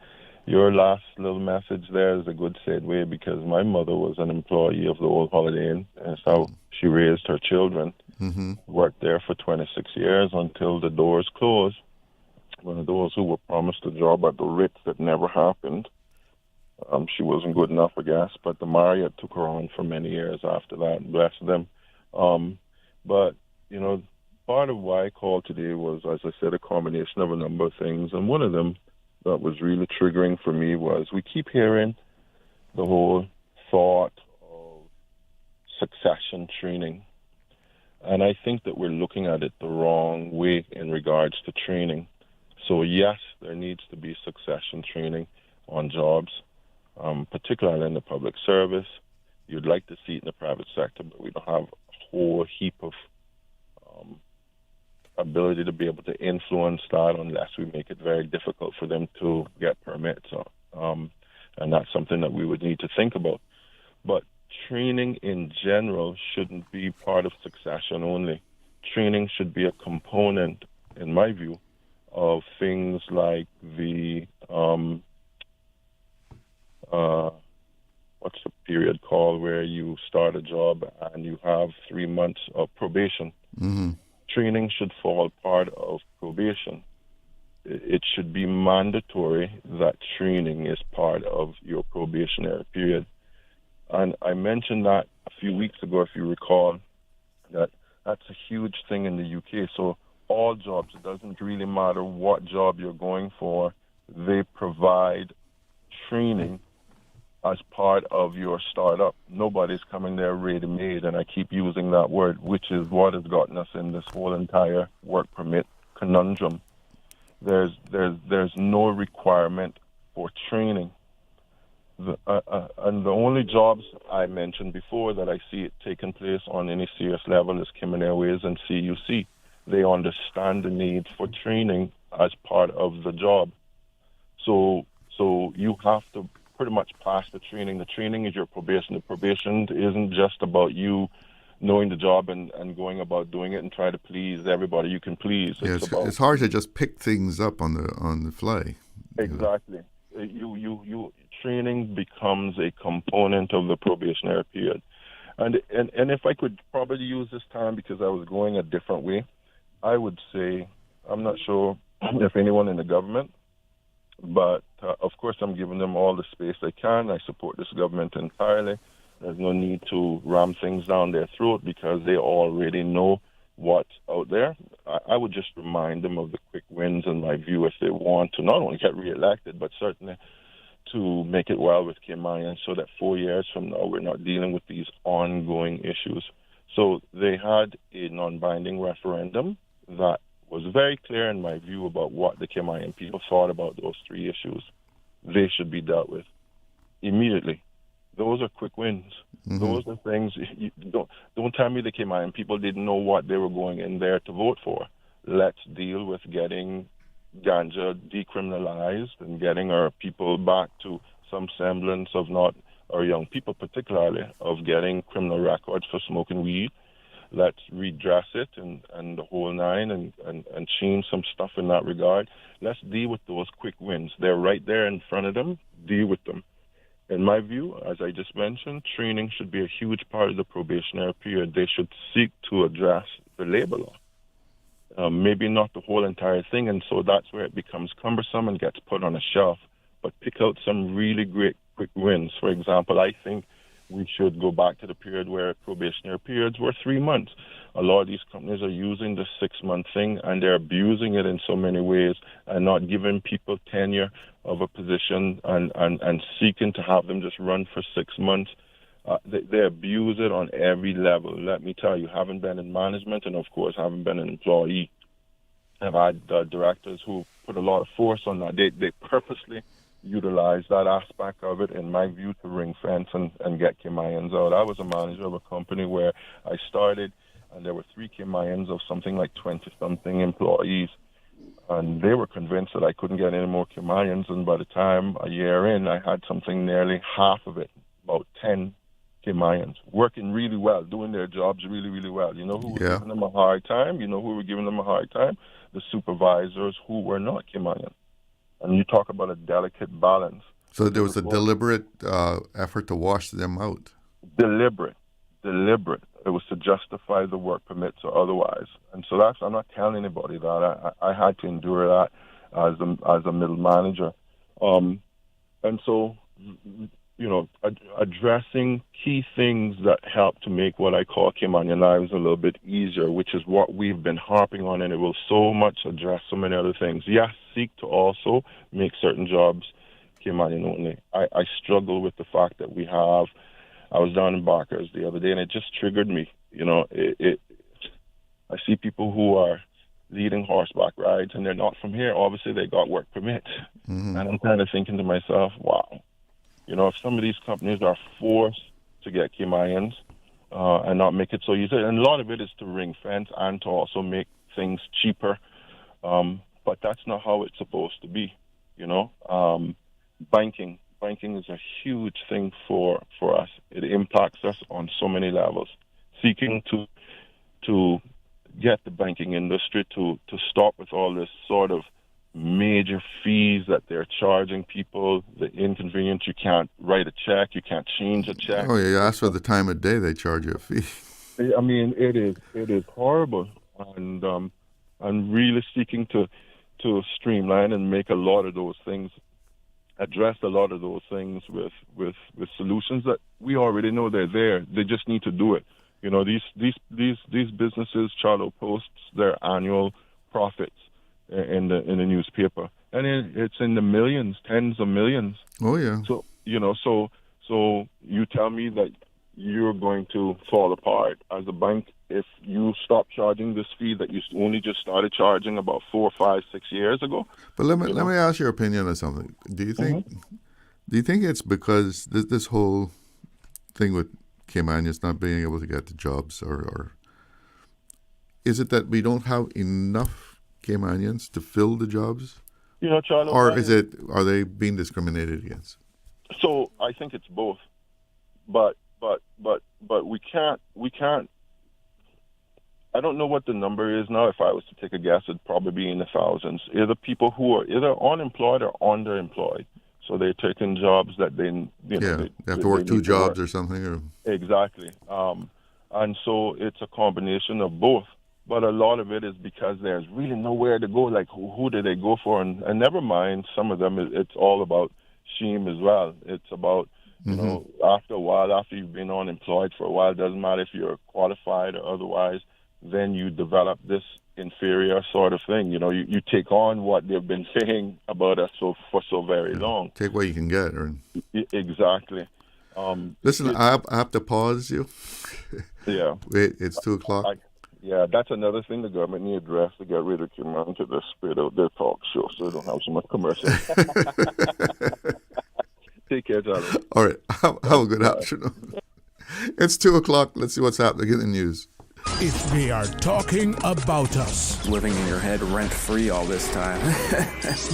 Your last little message there is a good segue, because my mother was an employee of the old Holiday Inn, and so she raised her children. Worked there for 26 years until the doors closed. One of those who were promised a job at the Ritz that never happened. She wasn't good enough, I guess, but the Marriott took her on for many years after that, bless them. But, you know, part of why I called today was, as I said, a combination of a number of things, and one of them that was really triggering for me was we keep hearing the whole thought of succession training, and I think that we're looking at it the wrong way in regards to training. So, yes, there needs to be succession training on jobs, particularly in the public service. You'd like to see it in the private sector, but we don't have a whole heap of ability to be able to influence that unless we make it very difficult for them to get permits. And that's something that we would need to think about. But training in general shouldn't be part of succession only. Training should be a component, in my view, of things like the what's the period called where you start a job and you have 3 months of probation. Training should fall part of probation. It should be mandatory that training is part of your probationary period. And I mentioned that a few weeks ago, if you recall, that that's a huge thing in the UK. So all jobs, it doesn't really matter what job you're going for, they provide training as part of your startup. Nobody's coming there ready-made, and I keep using that word, which is what has gotten us in this whole entire work permit conundrum. There's no requirement for training. And the only jobs I mentioned before that I see it taking place on any serious level is Cayman Airways and CUC. They understand the need for training as part of the job. So you have to pretty much pass the training. The training is your probation. The probation isn't just about you knowing the job and going about doing it and try to please everybody you can please. It's hard to just pick things up on the fly. Exactly. You training becomes a component of the probationary period. And if I could probably use this time, because I was going a different way, I would say, I'm not sure if anyone in the government, but of course I'm giving them all the space they can. I support this government entirely. There's no need to ram things down their throat because they already know what's out there. I would just remind them of the quick wins, in my view, if they want to not only get reelected, but certainly to make it well with Caymanians so that 4 years from now we're not dealing with these ongoing issues. So they had a non-binding referendum that was very clear, in my view, about what the Caymanian people thought about those three issues. They should be dealt with immediately. Those are quick wins. Mm-hmm. Those are things. Don't tell me the Cayman people didn't know what they were going in there to vote for. Let's deal with getting ganja decriminalized and getting our people back to some semblance of not our young people, particularly, of getting criminal records for smoking weed. Let's redress it and the whole nine and change some stuff in that regard. Let's deal with those quick wins. They're right there in front of them. Deal with them. In my view, as I just mentioned, training should be a huge part of the probationary period. They should seek to address the labor law. Maybe not the whole entire thing, and so that's where it becomes cumbersome and gets put on a shelf. But pick out some really great quick wins. For example, I think we should go back to the period where probationary periods were 3 months. A lot of these companies are using the 6-month thing, and they're abusing it in so many ways and not giving people tenure of a position and seeking to have them just run for 6 months. They abuse it on every level. Let me tell you, having been in management and, of course, having been an employee, I've had directors who put a lot of force on that. They purposely utilize that aspect of it, in my view, to ring fence and get Caymanians out. I was a manager of a company where I started, and there were 3 Caymanians of something like 20-something employees. And they were convinced that I couldn't get any more Caymanians, and by the time a year in, I had something nearly half of it, about 10 Caymanians, working really well, doing their jobs really, really well. You know who was giving them a hard time? You know who were giving them a hard time? The supervisors who were not Caymanian. And you talk about a delicate balance. So there was a deliberate effort to wash them out. Deliberate. It was to justify the work permits or otherwise. And so I'm not telling anybody that. I had to endure that as a middle manager. And so, you know, addressing key things that help to make what I call Caymanian lives a little bit easier, which is what we've been harping on, and it will so much address so many other things. Yes, seek to also make certain jobs Caymanian only. I struggle with the fact that I was down in Barker's the other day, and it just triggered me. You know, I see people who are leading horseback rides, and they're not from here. Obviously, they got work permits. Mm-hmm. And I'm kind of thinking to myself, wow, you know, if some of these companies are forced to get Caymanians and not make it so easy, and a lot of it is to ring fence and to also make things cheaper, but that's not how it's supposed to be, you know. Banking is a huge thing for us. It impacts us on so many levels. Seeking to get the banking industry to stop with all this sort of major fees that they're charging people, the inconvenience. You can't write a check, you can't change a check. Oh, yeah, you ask for the time of day, they charge you a fee. I mean, it is horrible. And I'm really seeking to streamline and make a lot of those things address a lot of those things with solutions that we already know they're there. They just need to do it. You know, these businesses try to post their annual profits in the newspaper, and it's in the millions, tens of millions. Oh yeah. So so you tell me that you're going to fall apart as a bank if you stop charging this fee that you only just started charging about 4, 5, 6 years ago. But let me ask your opinion on something. Do you think it's because this whole thing with Caymanians not being able to get the jobs, or is it that we don't have enough Caymanians to fill the jobs? You know, Charlie, or are they being discriminated against? So I think it's both, but we can't. I don't know what the number is now. If I was to take a guess, it'd probably be in the thousands. Either people who are either unemployed or underemployed, so they're taking jobs that they have to work two jobs or something. Or exactly, and so it's a combination of both. But a lot of it is because there's really nowhere to go. Like, who do they go for? And never mind, some of them, it's all about chime as well. It's about, you know, after a while, after you've been unemployed for a while, it doesn't matter if you're qualified or otherwise, then you develop this inferior sort of thing. You know, you take on what they've been saying about us for so very long. Take what you can get. Exactly. Listen, I have to pause you. Yeah. Wait, it's 2:00. Yeah, that's another thing the government need to address to get Radio Cayman to the spirit of their talk show so they don't have so much commercial. Take care, Charlie. All right. Have a good afternoon. It's 2:00. Let's see what's happening in the news. If they are talking about us, living in your head rent-free all this time,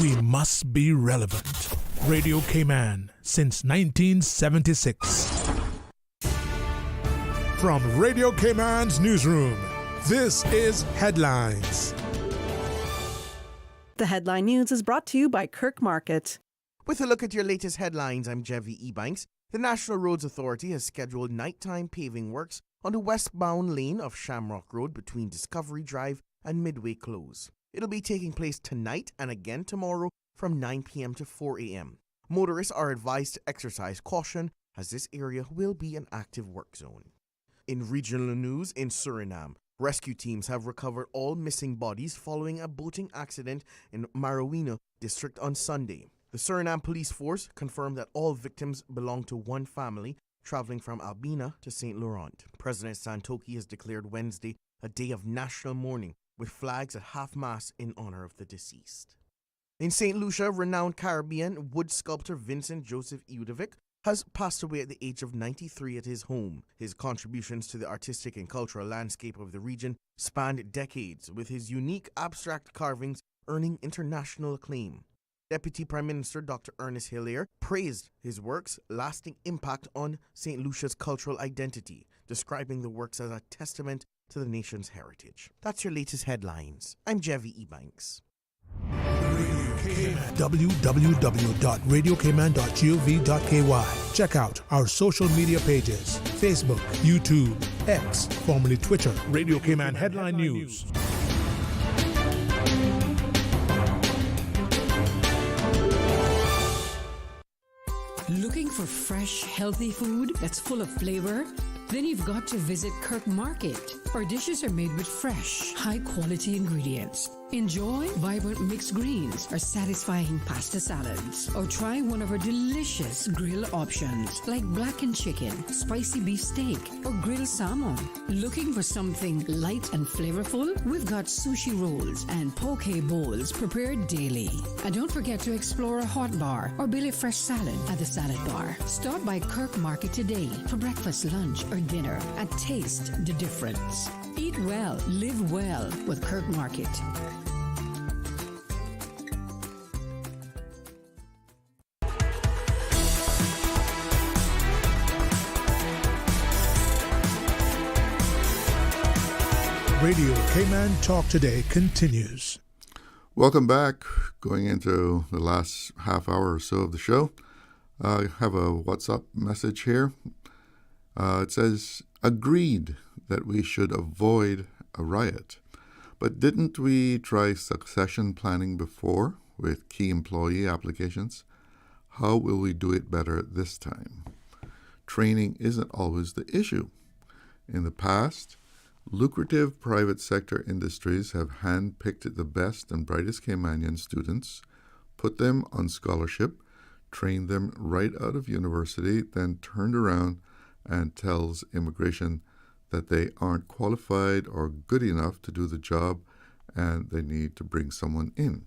we must be relevant. Radio Cayman since 1976. From Radio Cayman's newsroom, this is Headlines. The headline news is brought to you by Kirk Market. With a look at your latest headlines, I'm Jevi Ebanks. The National Roads Authority has scheduled nighttime paving works on the westbound lane of Shamrock Road between Discovery Drive and Midway Close. It'll be taking place tonight and again tomorrow from 9 p.m. to 4 a.m. Motorists are advised to exercise caution as this area will be an active work zone. In regional news, in Suriname, rescue teams have recovered all missing bodies following a boating accident in Marawina district on Sunday. The Suriname police force confirmed that all victims belong to one family traveling from Albina to St. Laurent. President Santoki has declared Wednesday a day of national mourning with flags at half-mast in honor of the deceased. In St. Lucia, renowned Caribbean wood sculptor Vincent Joseph Udovic has passed away at the age of 93 at his home. His contributions to the artistic and cultural landscape of the region spanned decades, with his unique abstract carvings earning international acclaim. Deputy Prime Minister Dr. Ernest Hilaire praised his work's lasting impact on St. Lucia's cultural identity, describing the works as a testament to the nation's heritage. That's your latest headlines. I'm Jevi Ebanks. www.radiocayman.gov.ky. Check out our social media pages: Facebook, YouTube, X, formerly Twitter, Radio Cayman Headline News. Looking for fresh, healthy food that's full of flavor? Then you've got to visit Kirk Market. Our dishes are made with fresh, high-quality ingredients. Enjoy vibrant mixed greens or satisfying pasta salads. Or try one of our delicious grill options like blackened chicken, spicy beef steak, or grilled salmon. Looking for something light and flavorful? We've got sushi rolls and poke bowls prepared daily. And don't forget to explore a hot bar or Billy Fresh salad at the salad bar. Stop by Kirk Market today for breakfast, lunch, or dinner and taste the difference. Eat well, live well with Kirk Market. Radio Cayman Talk Today continues. Welcome back. Going into the last half hour or so of the show. I have a WhatsApp message here. It says, agreed that we should avoid a riot. But didn't we try succession planning before with key employee applications? How will we do it better this time? Training isn't always the issue. In the past, lucrative private sector industries have handpicked the best and brightest Caymanian students, put them on scholarship, trained them right out of university, then turned around and tells immigration that they aren't qualified or good enough to do the job and they need to bring someone in.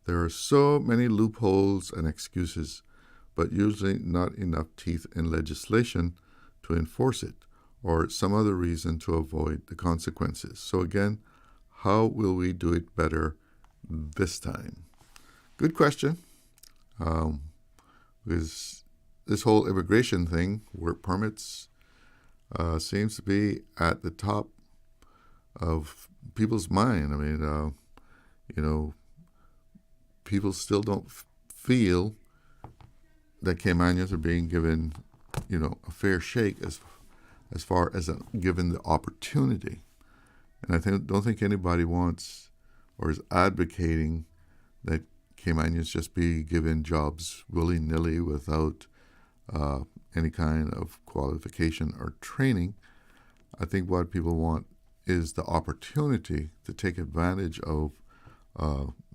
There are so many loopholes and excuses, but usually not enough teeth in legislation to enforce it, or some other reason to avoid the consequences. So again, how will we do it better this time? Good question. Because this whole immigration thing, work permits, seems to be at the top of people's mind. I mean, people still don't feel that Caymanians are being given, a fair shake as far as given the opportunity. And I don't think anybody wants or is advocating that Caymanians just be given jobs willy-nilly without any kind of qualification or training. I think what people want is the opportunity to take advantage of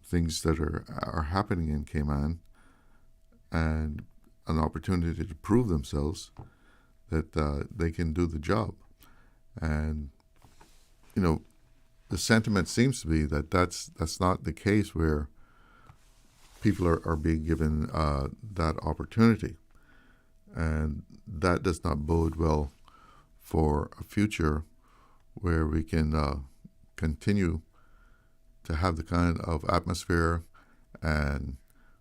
things that are happening in Cayman and an opportunity to prove themselves that they can do the job. And, the sentiment seems to be that that's not the case where people are being given that opportunity. And that does not bode well for a future where we can continue to have the kind of atmosphere and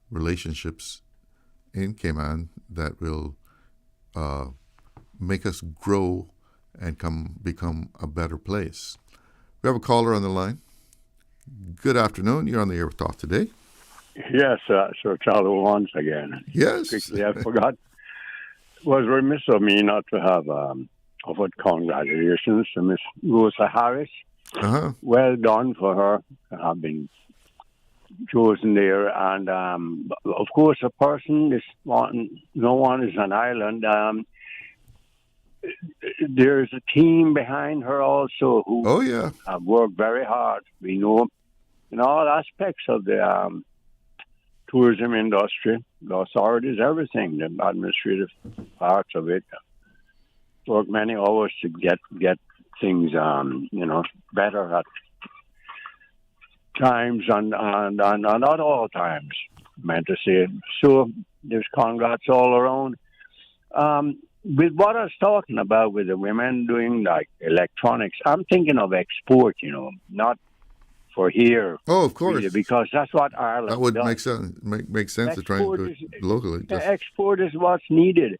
relationships in Cayman that will make us grow and become a better place. We have a caller on the line. Good afternoon. You're on the air with Talk Today. Yes, Sir Charlie once again. Yes. Quickly, I forgot. It was remiss of me not to have offered congratulations to Miss Rosa Harris. Uh-huh. Well done for her to have been chosen there. And, of course, a person is no one is an island. There's a team behind her also who have worked very hard. We know in all aspects of the tourism industry, the authorities, everything, the administrative parts of it, work many hours to get things, better at times and not all times, meant to say. So there's congrats all around. With what I was talking about with the women doing like electronics, I'm thinking of export, not for here. Oh, of course. Really, because that's what Ireland That would does. make sense. Make sense to try and do it locally. The export is what's needed.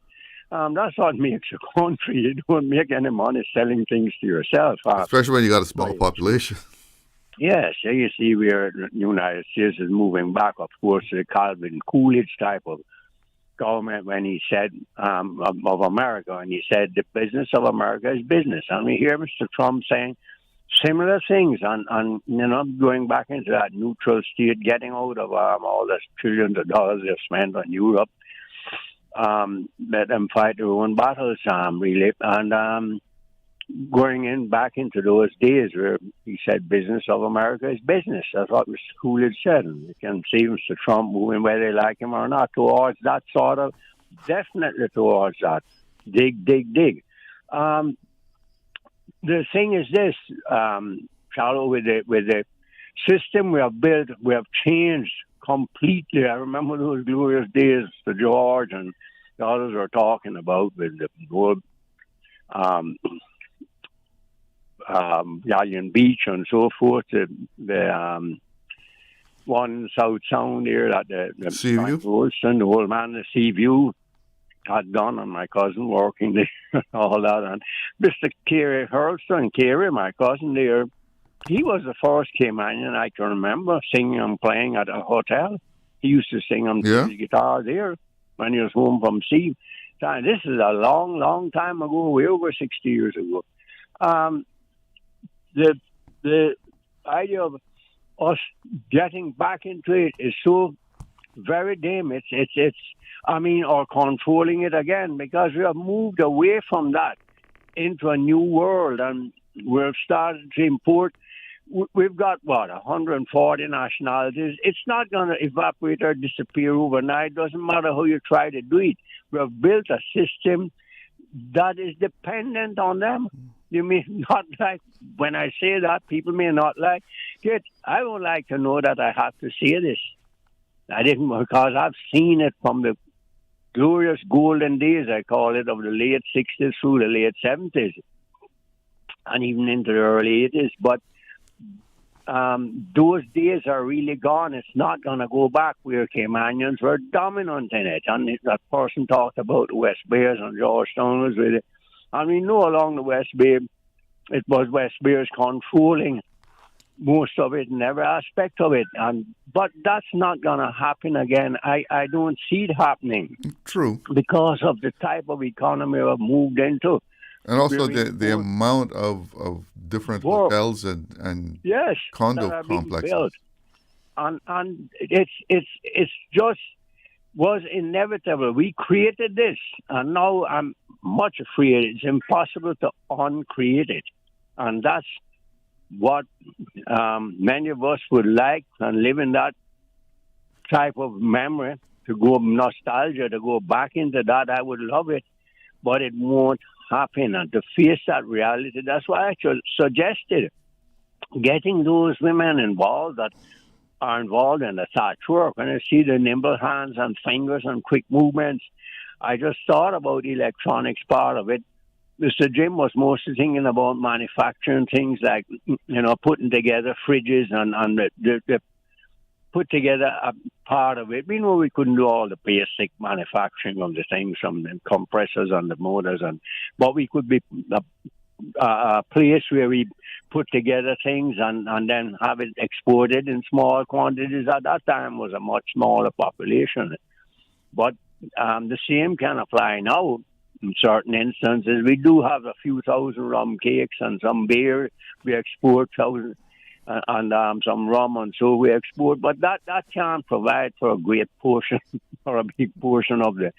That's what makes a country. You don't make any money selling things to yourself. Especially when you got a small population. Yes, you see, the United States is moving back, of course, to the Calvin Coolidge type of government when he said of America, and he said the business of America is business. And we hear Mr. Trump saying similar things and going back into that neutral state, getting out of all this trillions of dollars they've spent on Europe, let them fight their own battles, really, and going back into those days where he said business of America is business. That's what Mr. Coolidge said. And you can see Mr. Trump moving, whether they like him or not, towards that sort of, definitely towards that. Dig. The thing is this, Charlo, with the system we have built, we have changed completely. I remember those glorious days the George and the others were talking about with the whole Galleon Beach and so forth. The one South Sound here that the Seaview, the old man, the Seaview had done, and my cousin working there, all that. And Mr. Kerry Hurlstone, Kerry, my cousin there, he was the first Caymanian I can remember singing and playing at a hotel. He used to sing on his guitar there when he was home from sea. This is a long, long time ago, way over 60 years ago. The idea of us getting back into it is so very dim. Or controlling it again, because we have moved away from that into a new world, and we've started to import. We've got, 140 nationalities. It's not going to evaporate or disappear overnight. Doesn't matter how you try to do it. We have built a system that is dependent on them. You may not like, when I say that, people may not like it. I would like to know that I have to say this. I didn't, because I've seen it from the glorious golden days, I call it, of the late 60s through the late 70s, and even into the early 80s. But those days are really gone. It's not going to go back. Where Caymanians were dominant in it. And that person talked about the West Bayers and Georgetown was with it. And we know along the West Bay, it was West Bayers controlling most of it and every aspect of it. But that's not going to happen again. I don't see it happening. True. Because of the type of economy we've moved into. And also the amount of different hotels and yes, condo that are being complexes. Built. And it's just was inevitable. We created this, and now I'm much afraid it's impossible to uncreate it. And that's what many of us would like, and live in that type of memory, to go nostalgia, to go back into that. I would love it, but it won't happen. And to face that reality, that's why I suggested getting those women involved that are involved in the thatch work. When I see the nimble hands and fingers and quick movements, I just thought about the electronics part of it. Mr. Jim was mostly thinking about manufacturing things like, putting together fridges and the put together a part of it. We know we couldn't do all the basic manufacturing of the things, from the compressors and the motors, but we could be a place where we put together things and then have it exported in small quantities. At that time was a much smaller population. But the same can apply now. In certain instances, we do have a few thousand rum cakes and some beer. We export thousand. And some rum and so we export, but that can't provide for a great portion or a big portion of the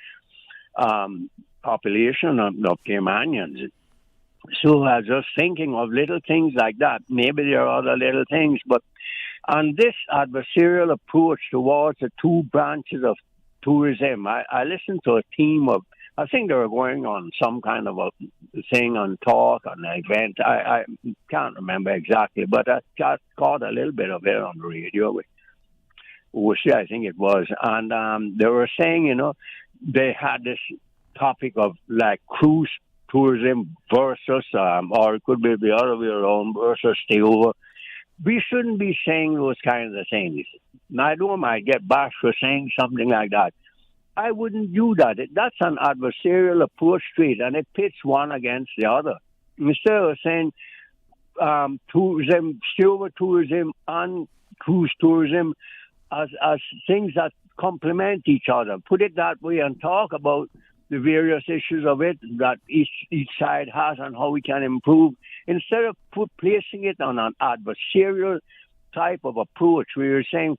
population of Caymanians. So I was just thinking of little things like that. Maybe there are other little things, but on this adversarial approach towards the two branches of tourism, I listened to a team of, I think they were going on some kind of a thing on talk, on an event. I can't remember exactly, but I just caught a little bit of it on the radio with OC, I think it was. And they were saying, they had this topic of like cruise tourism versus, or it could be the other way around, versus stay over. We shouldn't be saying those kinds of things. Now, I don't mind get bashed for saying something like that. I wouldn't do that. That's an adversarial approach to it, and it pits one against the other. Instead of saying tourism, stay-over tourism and cruise tourism as things that complement each other, put it that way, and talk about the various issues of it that each side has and how we can improve, instead of placing it on an adversarial type of approach where you're saying,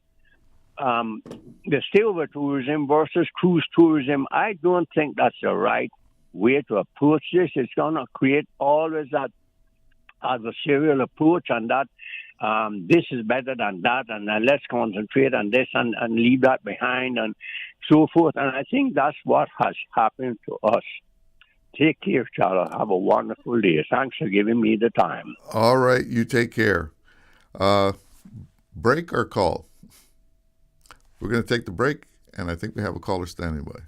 the stay-over tourism versus cruise tourism. I don't think that's the right way to approach this. It's going to create always that adversarial approach, and that this is better than that, and let's concentrate on this and leave that behind, and so forth. And I think that's what has happened to us. Take care, Charles. Have a wonderful day. Thanks for giving me the time. All right, you take care. Break or call? We're going to take the break, and I think we have a caller standing by.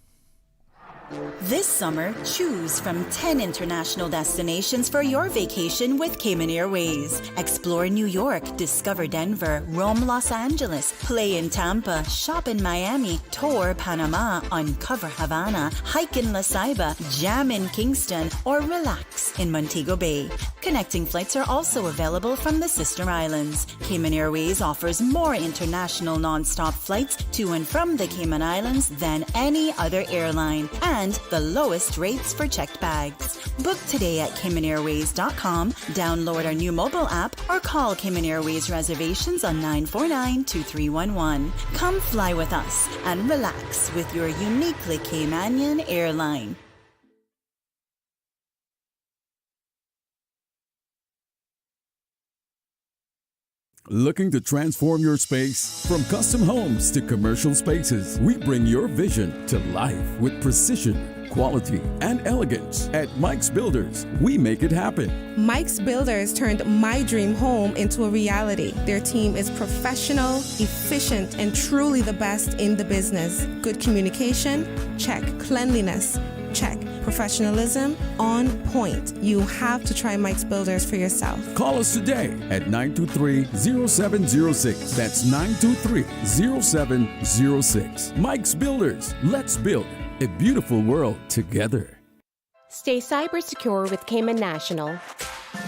This summer, choose from 10 international destinations for your vacation with Cayman Airways. Explore New York, discover Denver, roam Los Angeles, play in Tampa, shop in Miami, tour Panama, uncover Havana, hike in La Ceiba, jam in Kingston, or relax in Montego Bay. Connecting flights are also available from the sister islands. Cayman Airways offers more international non-stop flights to and from the Cayman Islands than any other airline. And and the lowest rates for checked bags. Book today at CaymanAirways.com, download our new mobile app, or call Cayman Airways reservations on 949-2311. Come fly with us and relax with your uniquely Caymanian airline. Looking to transform your space? From custom homes to commercial spaces, we bring your vision to life with precision, quality, and elegance. At Mike's Builders, we make it happen. Mike's Builders turned my dream home into a reality. Their team is professional, efficient, and truly the best in the business. Good communication? Check. Cleanliness? Check. Professionalism? On point. You have to try Mike's Builders for yourself. Call us today at 923-0706. That's 923-0706. Mike's Builders. Let's build a beautiful world together. Stay cyber secure with Cayman National.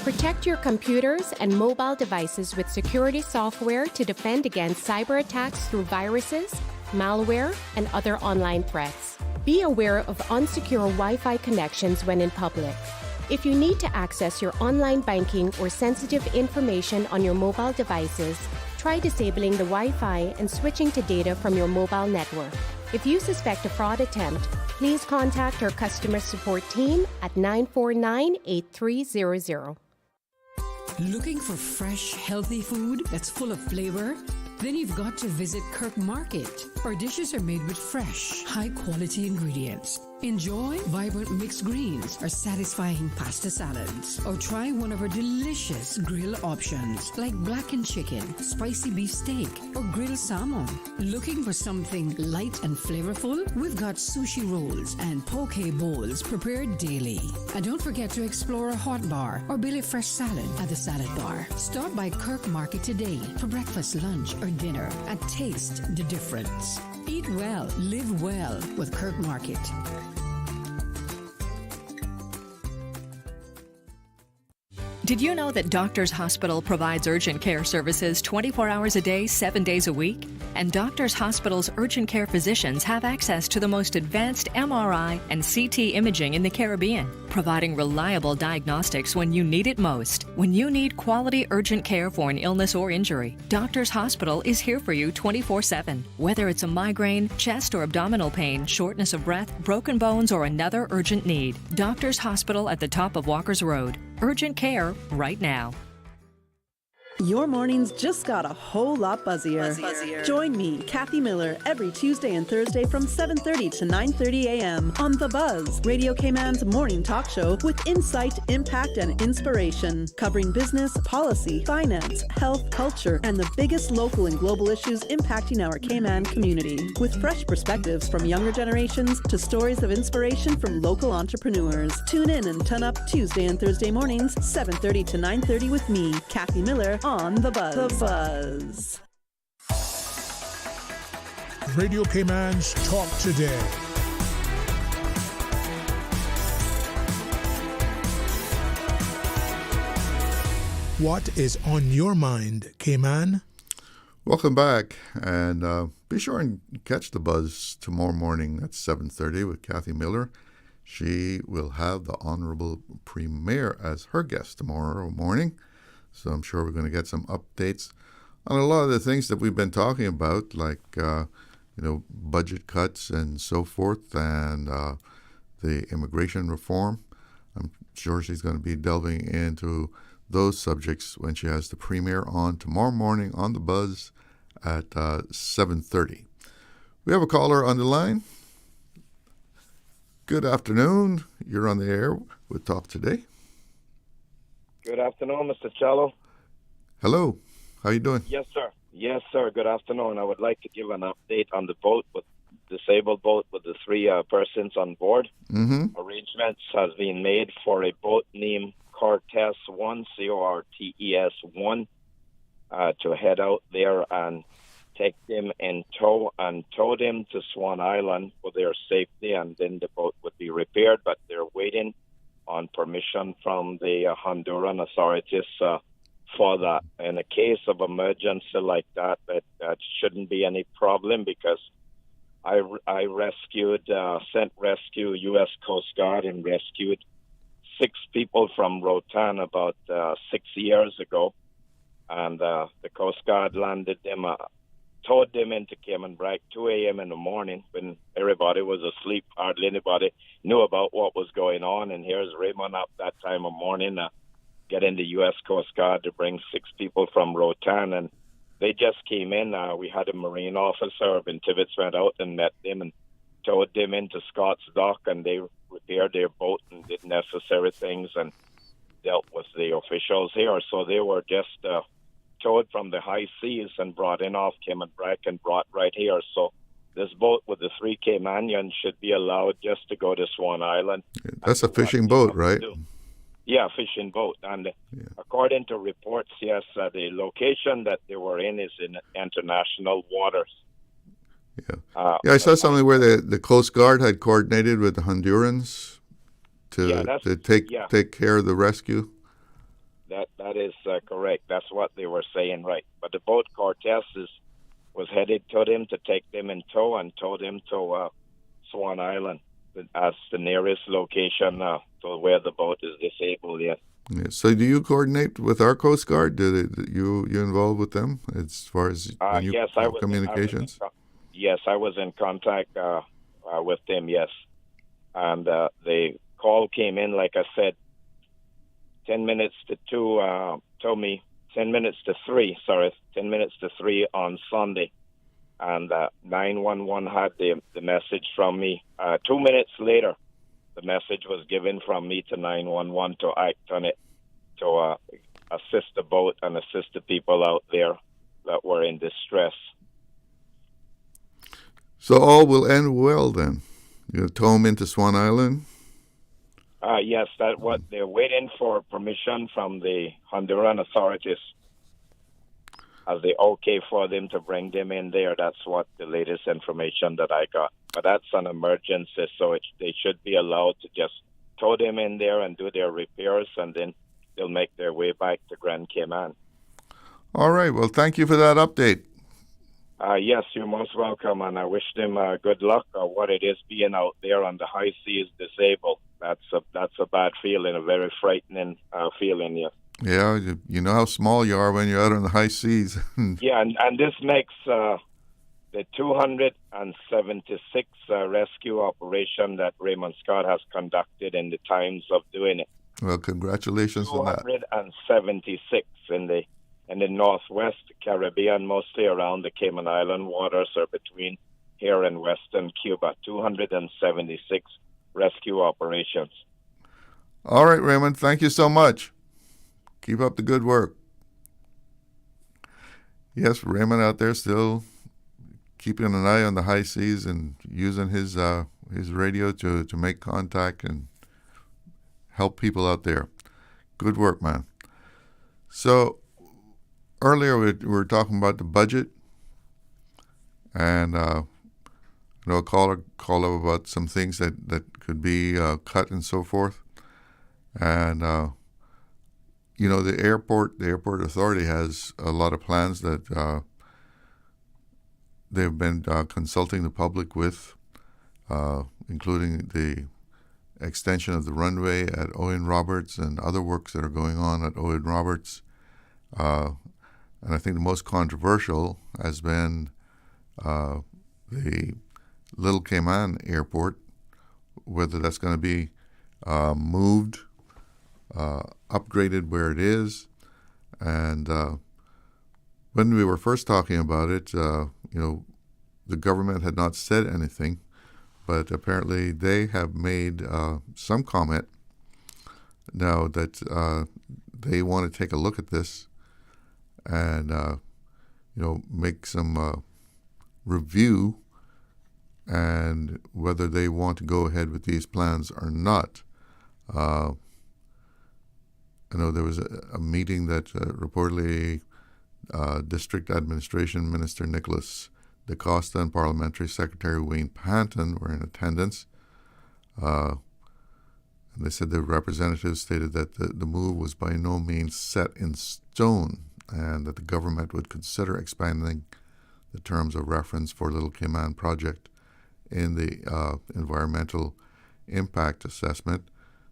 Protect your computers and mobile devices with security software to defend against cyber attacks through viruses, malware, and other online threats. Be aware of unsecure Wi-Fi connections when in public. If you need to access your online banking or sensitive information on your mobile devices, try disabling the Wi-Fi and switching to data from your mobile network. If you suspect a fraud attempt, please contact our customer support team at 949-8300. Looking for fresh, healthy food that's full of flavor? Then you've got to visit Kirk Market. Our dishes are made with fresh, high-quality ingredients. Enjoy vibrant mixed greens or satisfying pasta salads. Or try one of our delicious grill options like blackened chicken, spicy beef steak, or grilled salmon. Looking for something light and flavorful? We've got sushi rolls and poke bowls prepared daily. And don't forget to explore a hot bar or Billy Fresh salad at the salad bar. Stop by Kirk Market today for breakfast, lunch, or dinner and taste the difference. Eat well, live well with Kirk Market. Did you know that Doctors Hospital provides urgent care services 24 hours a day, 7 days a week? And Doctors Hospital's urgent care physicians have access to the most advanced MRI and CT imaging in the Caribbean, providing reliable diagnostics when you need it most. When you need quality urgent care for an illness or injury, Doctors Hospital is here for you 24/7. Whether it's a migraine, chest or abdominal pain, shortness of breath, broken bones, or another urgent need, Doctors Hospital at the top of Walker's Road. Urgent care right now. Your mornings just got a whole lot buzzier. Join me, Kathy Miller, every Tuesday and Thursday from 7:30 to 9:30 a.m. on The Buzz, Radio Cayman's morning talk show with insight, impact, and inspiration, covering business, policy, finance, health, culture, and the biggest local and global issues impacting our Cayman community, with fresh perspectives from younger generations to stories of inspiration from local entrepreneurs. Tune in and turn up Tuesday and Thursday mornings, 7:30 to 9:30 with me, Kathy Miller, on The Buzz. The Buzz. Radio Cayman's Talk Today. What is on your mind, Cayman? Welcome back, and be sure and catch The Buzz tomorrow morning at 7:30 with Kathy Miller. She will have the Honorable Premier as her guest tomorrow morning. So I'm sure we're going to get some updates on a lot of the things that we've been talking about, like, budget cuts and so forth, and the immigration reform. I'm sure she's going to be delving into those subjects when she has the premiere on tomorrow morning on The Buzz at 7:30. We have a caller on the line. Good afternoon. You're on the air with Talk Today. Good afternoon, Mr. Cello. Hello. How you doing? Yes, sir. Yes, sir. Good afternoon. I would like to give an update on the boat, with disabled boat with the three persons on board. Mm-hmm. Arrangements has been made for a boat named Cortez 1, Cortes 1, to head out there and take them in tow and tow them to Swan Island for their safety, and then the boat would be repaired, but they're waiting on permission from the Honduran authorities for that. In a case of emergency like that, that shouldn't be any problem, because I rescued, sent rescue U.S. Coast Guard and rescued 6 people from Rotan about 6 years ago. And the Coast Guard landed them, towed them into Cayman Brac 2 a.m. in the morning when everybody was asleep. Hardly anybody knew about what was going on. And here's Raymond up that time of morning, getting the U.S. Coast Guard to bring 6 people from Rotan. And they just came in. We had a Marine officer, Ben Tibbetts, went out and met them and towed them into Scott's Dock, and they repaired their boat and did necessary things and dealt with the officials here. So they were just towed from the high seas and brought in off Cayman Brac and brought right here. So this boat with the 3 Caymanians should be allowed just to go to Swan Island. That's a fishing boat, right? Yeah, fishing boat. And according to reports, yes, the location that they were in is in international waters. Yeah, I saw something where the Coast Guard had coordinated with the Hondurans to take care of the rescue. That is correct. That's what they were saying, right? But the boat Cortez was headed to them to take them in tow and tow them to Swan Island as the nearest location to where the boat is disabled. Yeah. So do you coordinate with our Coast Guard? You involved with them as far as communications? Yes, I was in contact with them, yes. And the call came in, like I said, 10 minutes to 3 on Sunday. And 911 had the message from me. 2 minutes later, the message was given from me to 911 to act on it, to assist the boat and assist the people out there that were in distress. So all will end well then. You tow them into Swan Island? Yes, that's what they're waiting for permission from the Honduran authorities as they okay for them to bring them in there. That's what the latest information that I got. But that's an emergency, so they should be allowed to just tow them in there and do their repairs, and then they'll make their way back to Grand Cayman. All right. Well, thank you for that update. Yes, you're most welcome, and I wish them good luck or what it is being out there on the high seas disabled. That's a bad feeling, a very frightening feeling, yes. Yeah, you know how small you are when you're out on the high seas. Yeah, and this makes the 276 rescue operation that Raymond Scott has conducted in the times of doing it. Well, congratulations on that. 276 in the Northwest Caribbean, mostly around the Cayman Island waters or between here and Western Cuba. 276 rescue operations. All right, Raymond, thank you so much. Keep up the good work. Yes, Raymond out there still keeping an eye on the high seas and using his radio to make contact and help people out there. Good work, man. So earlier we were talking about the budget, and a caller called up about some things that could be cut and so forth. And the airport authority has a lot of plans that they've been consulting the public with, including the extension of the runway at Owen Roberts and other works that are going on at Owen Roberts. And I think the most controversial has been the Little Cayman Airport, whether that's going to be moved, upgraded where it is. And when we were first talking about it, the government had not said anything, but apparently they have made some comment now that they want to take a look at this and make some review and whether they want to go ahead with these plans or not. I know there was a meeting that reportedly District Administration Minister Nicholas DaCosta and Parliamentary Secretary Wayne Panton were in attendance. And they said the representatives stated that the move was by no means set in stone and that the government would consider expanding the terms of reference for Little Cayman project in the environmental impact assessment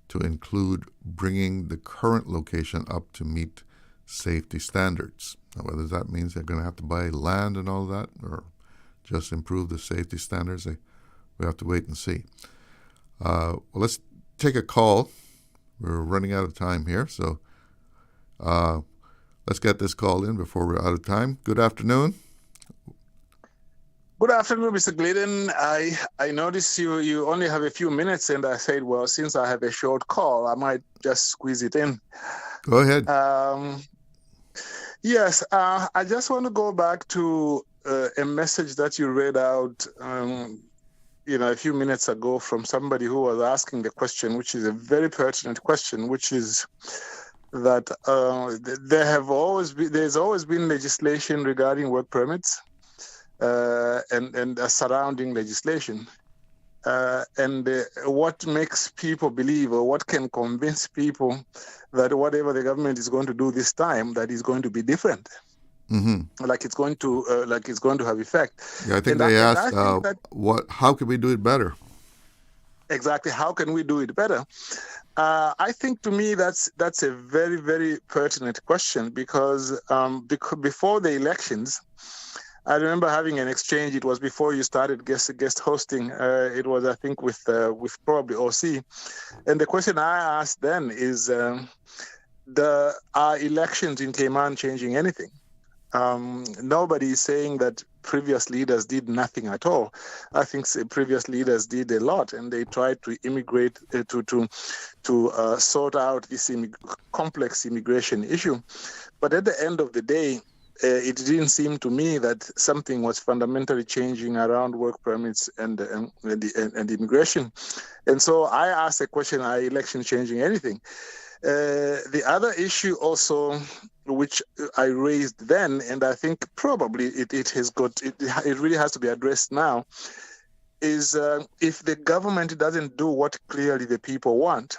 to include bringing the current location up to meet safety standards. Now, whether that means they're going to have to buy land and all that, or just improve the safety standards, we have to wait and see. Well, let's take a call. We're running out of time here, so let's get this call in before we're out of time. Good afternoon. Good afternoon, Mr. Glidden. I noticed you only have a few minutes, and I said, well, since I have a short call, I might just squeeze it in. Go ahead. Yes, I just want to go back to a message that you read out, a few minutes ago from somebody who was asking the question, which is a very pertinent question, which is that there's always been legislation regarding work permits. And surrounding legislation. What makes people believe, or what can convince people that whatever the government is going to do this time, that is going to be different, like it's going to have effect. Yeah, I think they asked, how can we do it better? Exactly, how can we do it better? I think, to me, that's a very, very pertinent question, because before the elections, I remember having an exchange. It was before you started guest hosting. It was, I think, with probably OC. And the question I asked then is, are elections in Cayman changing anything? Nobody is saying that previous leaders did nothing at all. I think previous leaders did a lot, and they tried to immigrate to sort out this complex immigration issue. But at the end of the day, it didn't seem to me that something was fundamentally changing around work permits and immigration. And so I asked the question, are elections changing anything? The other issue also, which I raised then, and I think probably it really has to be addressed now, is if the government doesn't do what clearly the people want,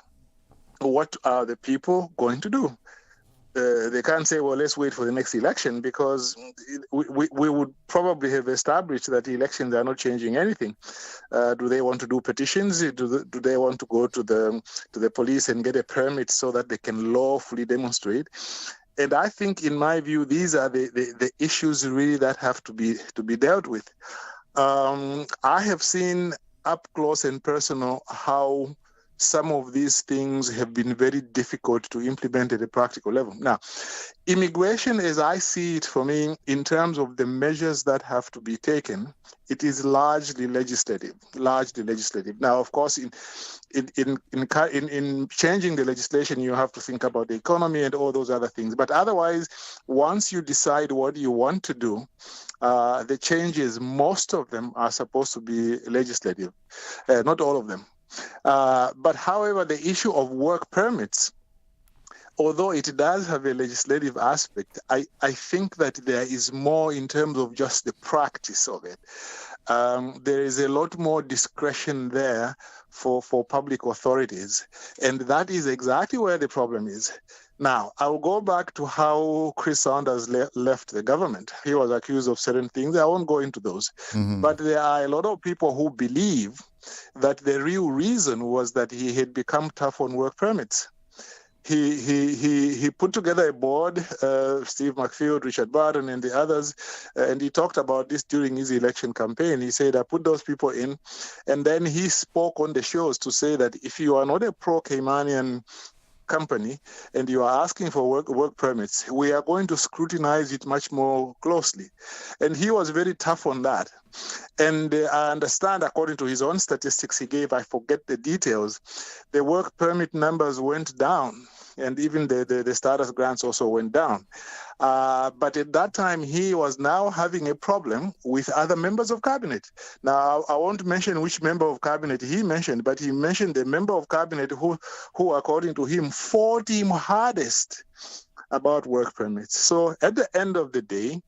what are the people going to do? They can't say, well, let's wait for the next election, because we would probably have established that the elections are not changing anything. Do they want to do petitions? Do they want to go to the police and get a permit so that they can lawfully demonstrate? And I think, in my view, these are the issues really that have to be dealt with. I have seen up close and personal how some of these things have been very difficult to implement at a practical level. Now, immigration, as I see it, for me, in terms of the measures that have to be taken, it is largely legislative. Now, of course, in changing the legislation, you have to think about the economy and all those other things. But otherwise, once you decide what you want to do, the changes, most of them are supposed to be legislative, not all of them. But however, the issue of work permits, although it does have a legislative aspect, I think that there is more in terms of just the practice of it. There is a lot more discretion there for public authorities, and that is exactly where the problem is. Now, I will go back to how Chris Saunders left the government. He was accused of certain things. I won't go into those. But there are a lot of people who believe that the real reason was that he had become tough on work permits. He put together a board, Steve McField, Richard Barton, and the others, and he talked about this during his election campaign. He said, I put those people in, and then he spoke on the shows to say that if you are not a pro-Caymanian company and you are asking for work permits, we are going to scrutinize it much more closely. And he was very tough on that. And I understand, according to his own statistics he gave, I forget the details, the work permit numbers went down, and even the status grants also went down. But at that time, he was now having a problem with other members of cabinet. Now, I won't mention which member of cabinet he mentioned, but he mentioned the member of cabinet who according to him, fought him hardest about work permits. So at the end of the day,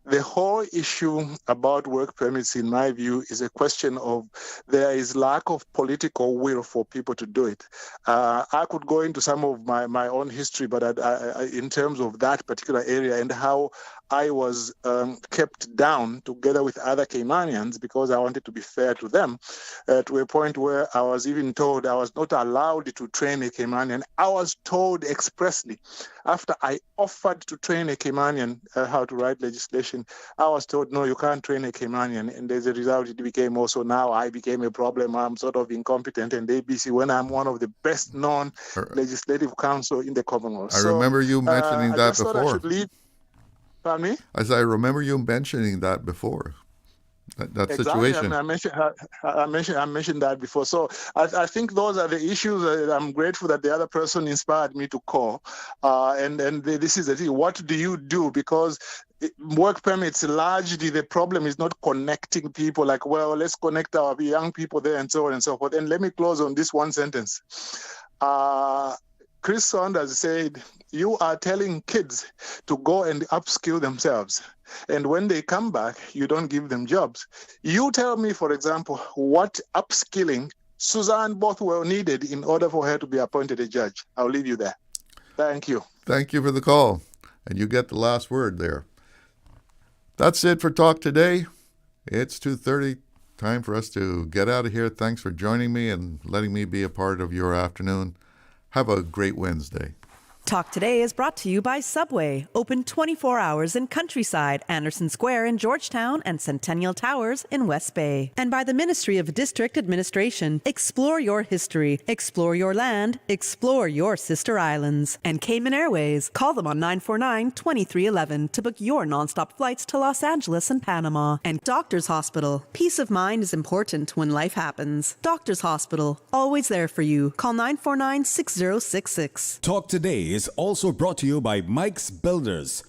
the whole issue about work permits, in my view, is a question of there is lack of political will for people to do it. I could go into some of my own history, but in terms of that particular area and how I was kept down together with other Caymanians because I wanted to be fair to them, to a point where I was even told I was not allowed to train a Caymanian. I was told expressly, after I offered to train a Caymanian how to write legislation, I was told, no, you can't train a Caymanian. And as a result, it became also now I became a problem. I'm sort of incompetent and ABC when I'm one of the best known legislative counsel in the Commonwealth. I remember you mentioning that before. I should leave. Pardon me? As I remember you mentioning that before. That exactly. situation. I mentioned that before. So I think those are the issues that I'm grateful that the other person inspired me to call. And this is the thing. What do you do? Because work permits, largely the problem is not connecting people like, well, let's connect our young people there and so on and so forth. And let me close on this one sentence. Chris Saunders said, you are telling kids to go and upskill themselves. And when they come back, you don't give them jobs. You tell me, for example, what upskilling Suzanne Bothwell needed in order for her to be appointed a judge. I'll leave you there. Thank you. Thank you for the call. And you get the last word there. That's it for Talk Today. It's 2:30. Time for us to get out of here. Thanks for joining me and letting me be a part of your afternoon. Have a great Wednesday. Talk Today is brought to you by Subway, open 24 hours in Countryside, Anderson Square in Georgetown, and Centennial Towers in West Bay. And by the Ministry of District Administration, explore your history, explore your land, explore your sister islands. And Cayman Airways, call them on 949-2311 to book your nonstop flights to Los Angeles and Panama. And Doctors Hospital, peace of mind is important when life happens. Doctors Hospital, always there for you. Call 949-6066. Talk Today is also brought to you by Mike's Builders.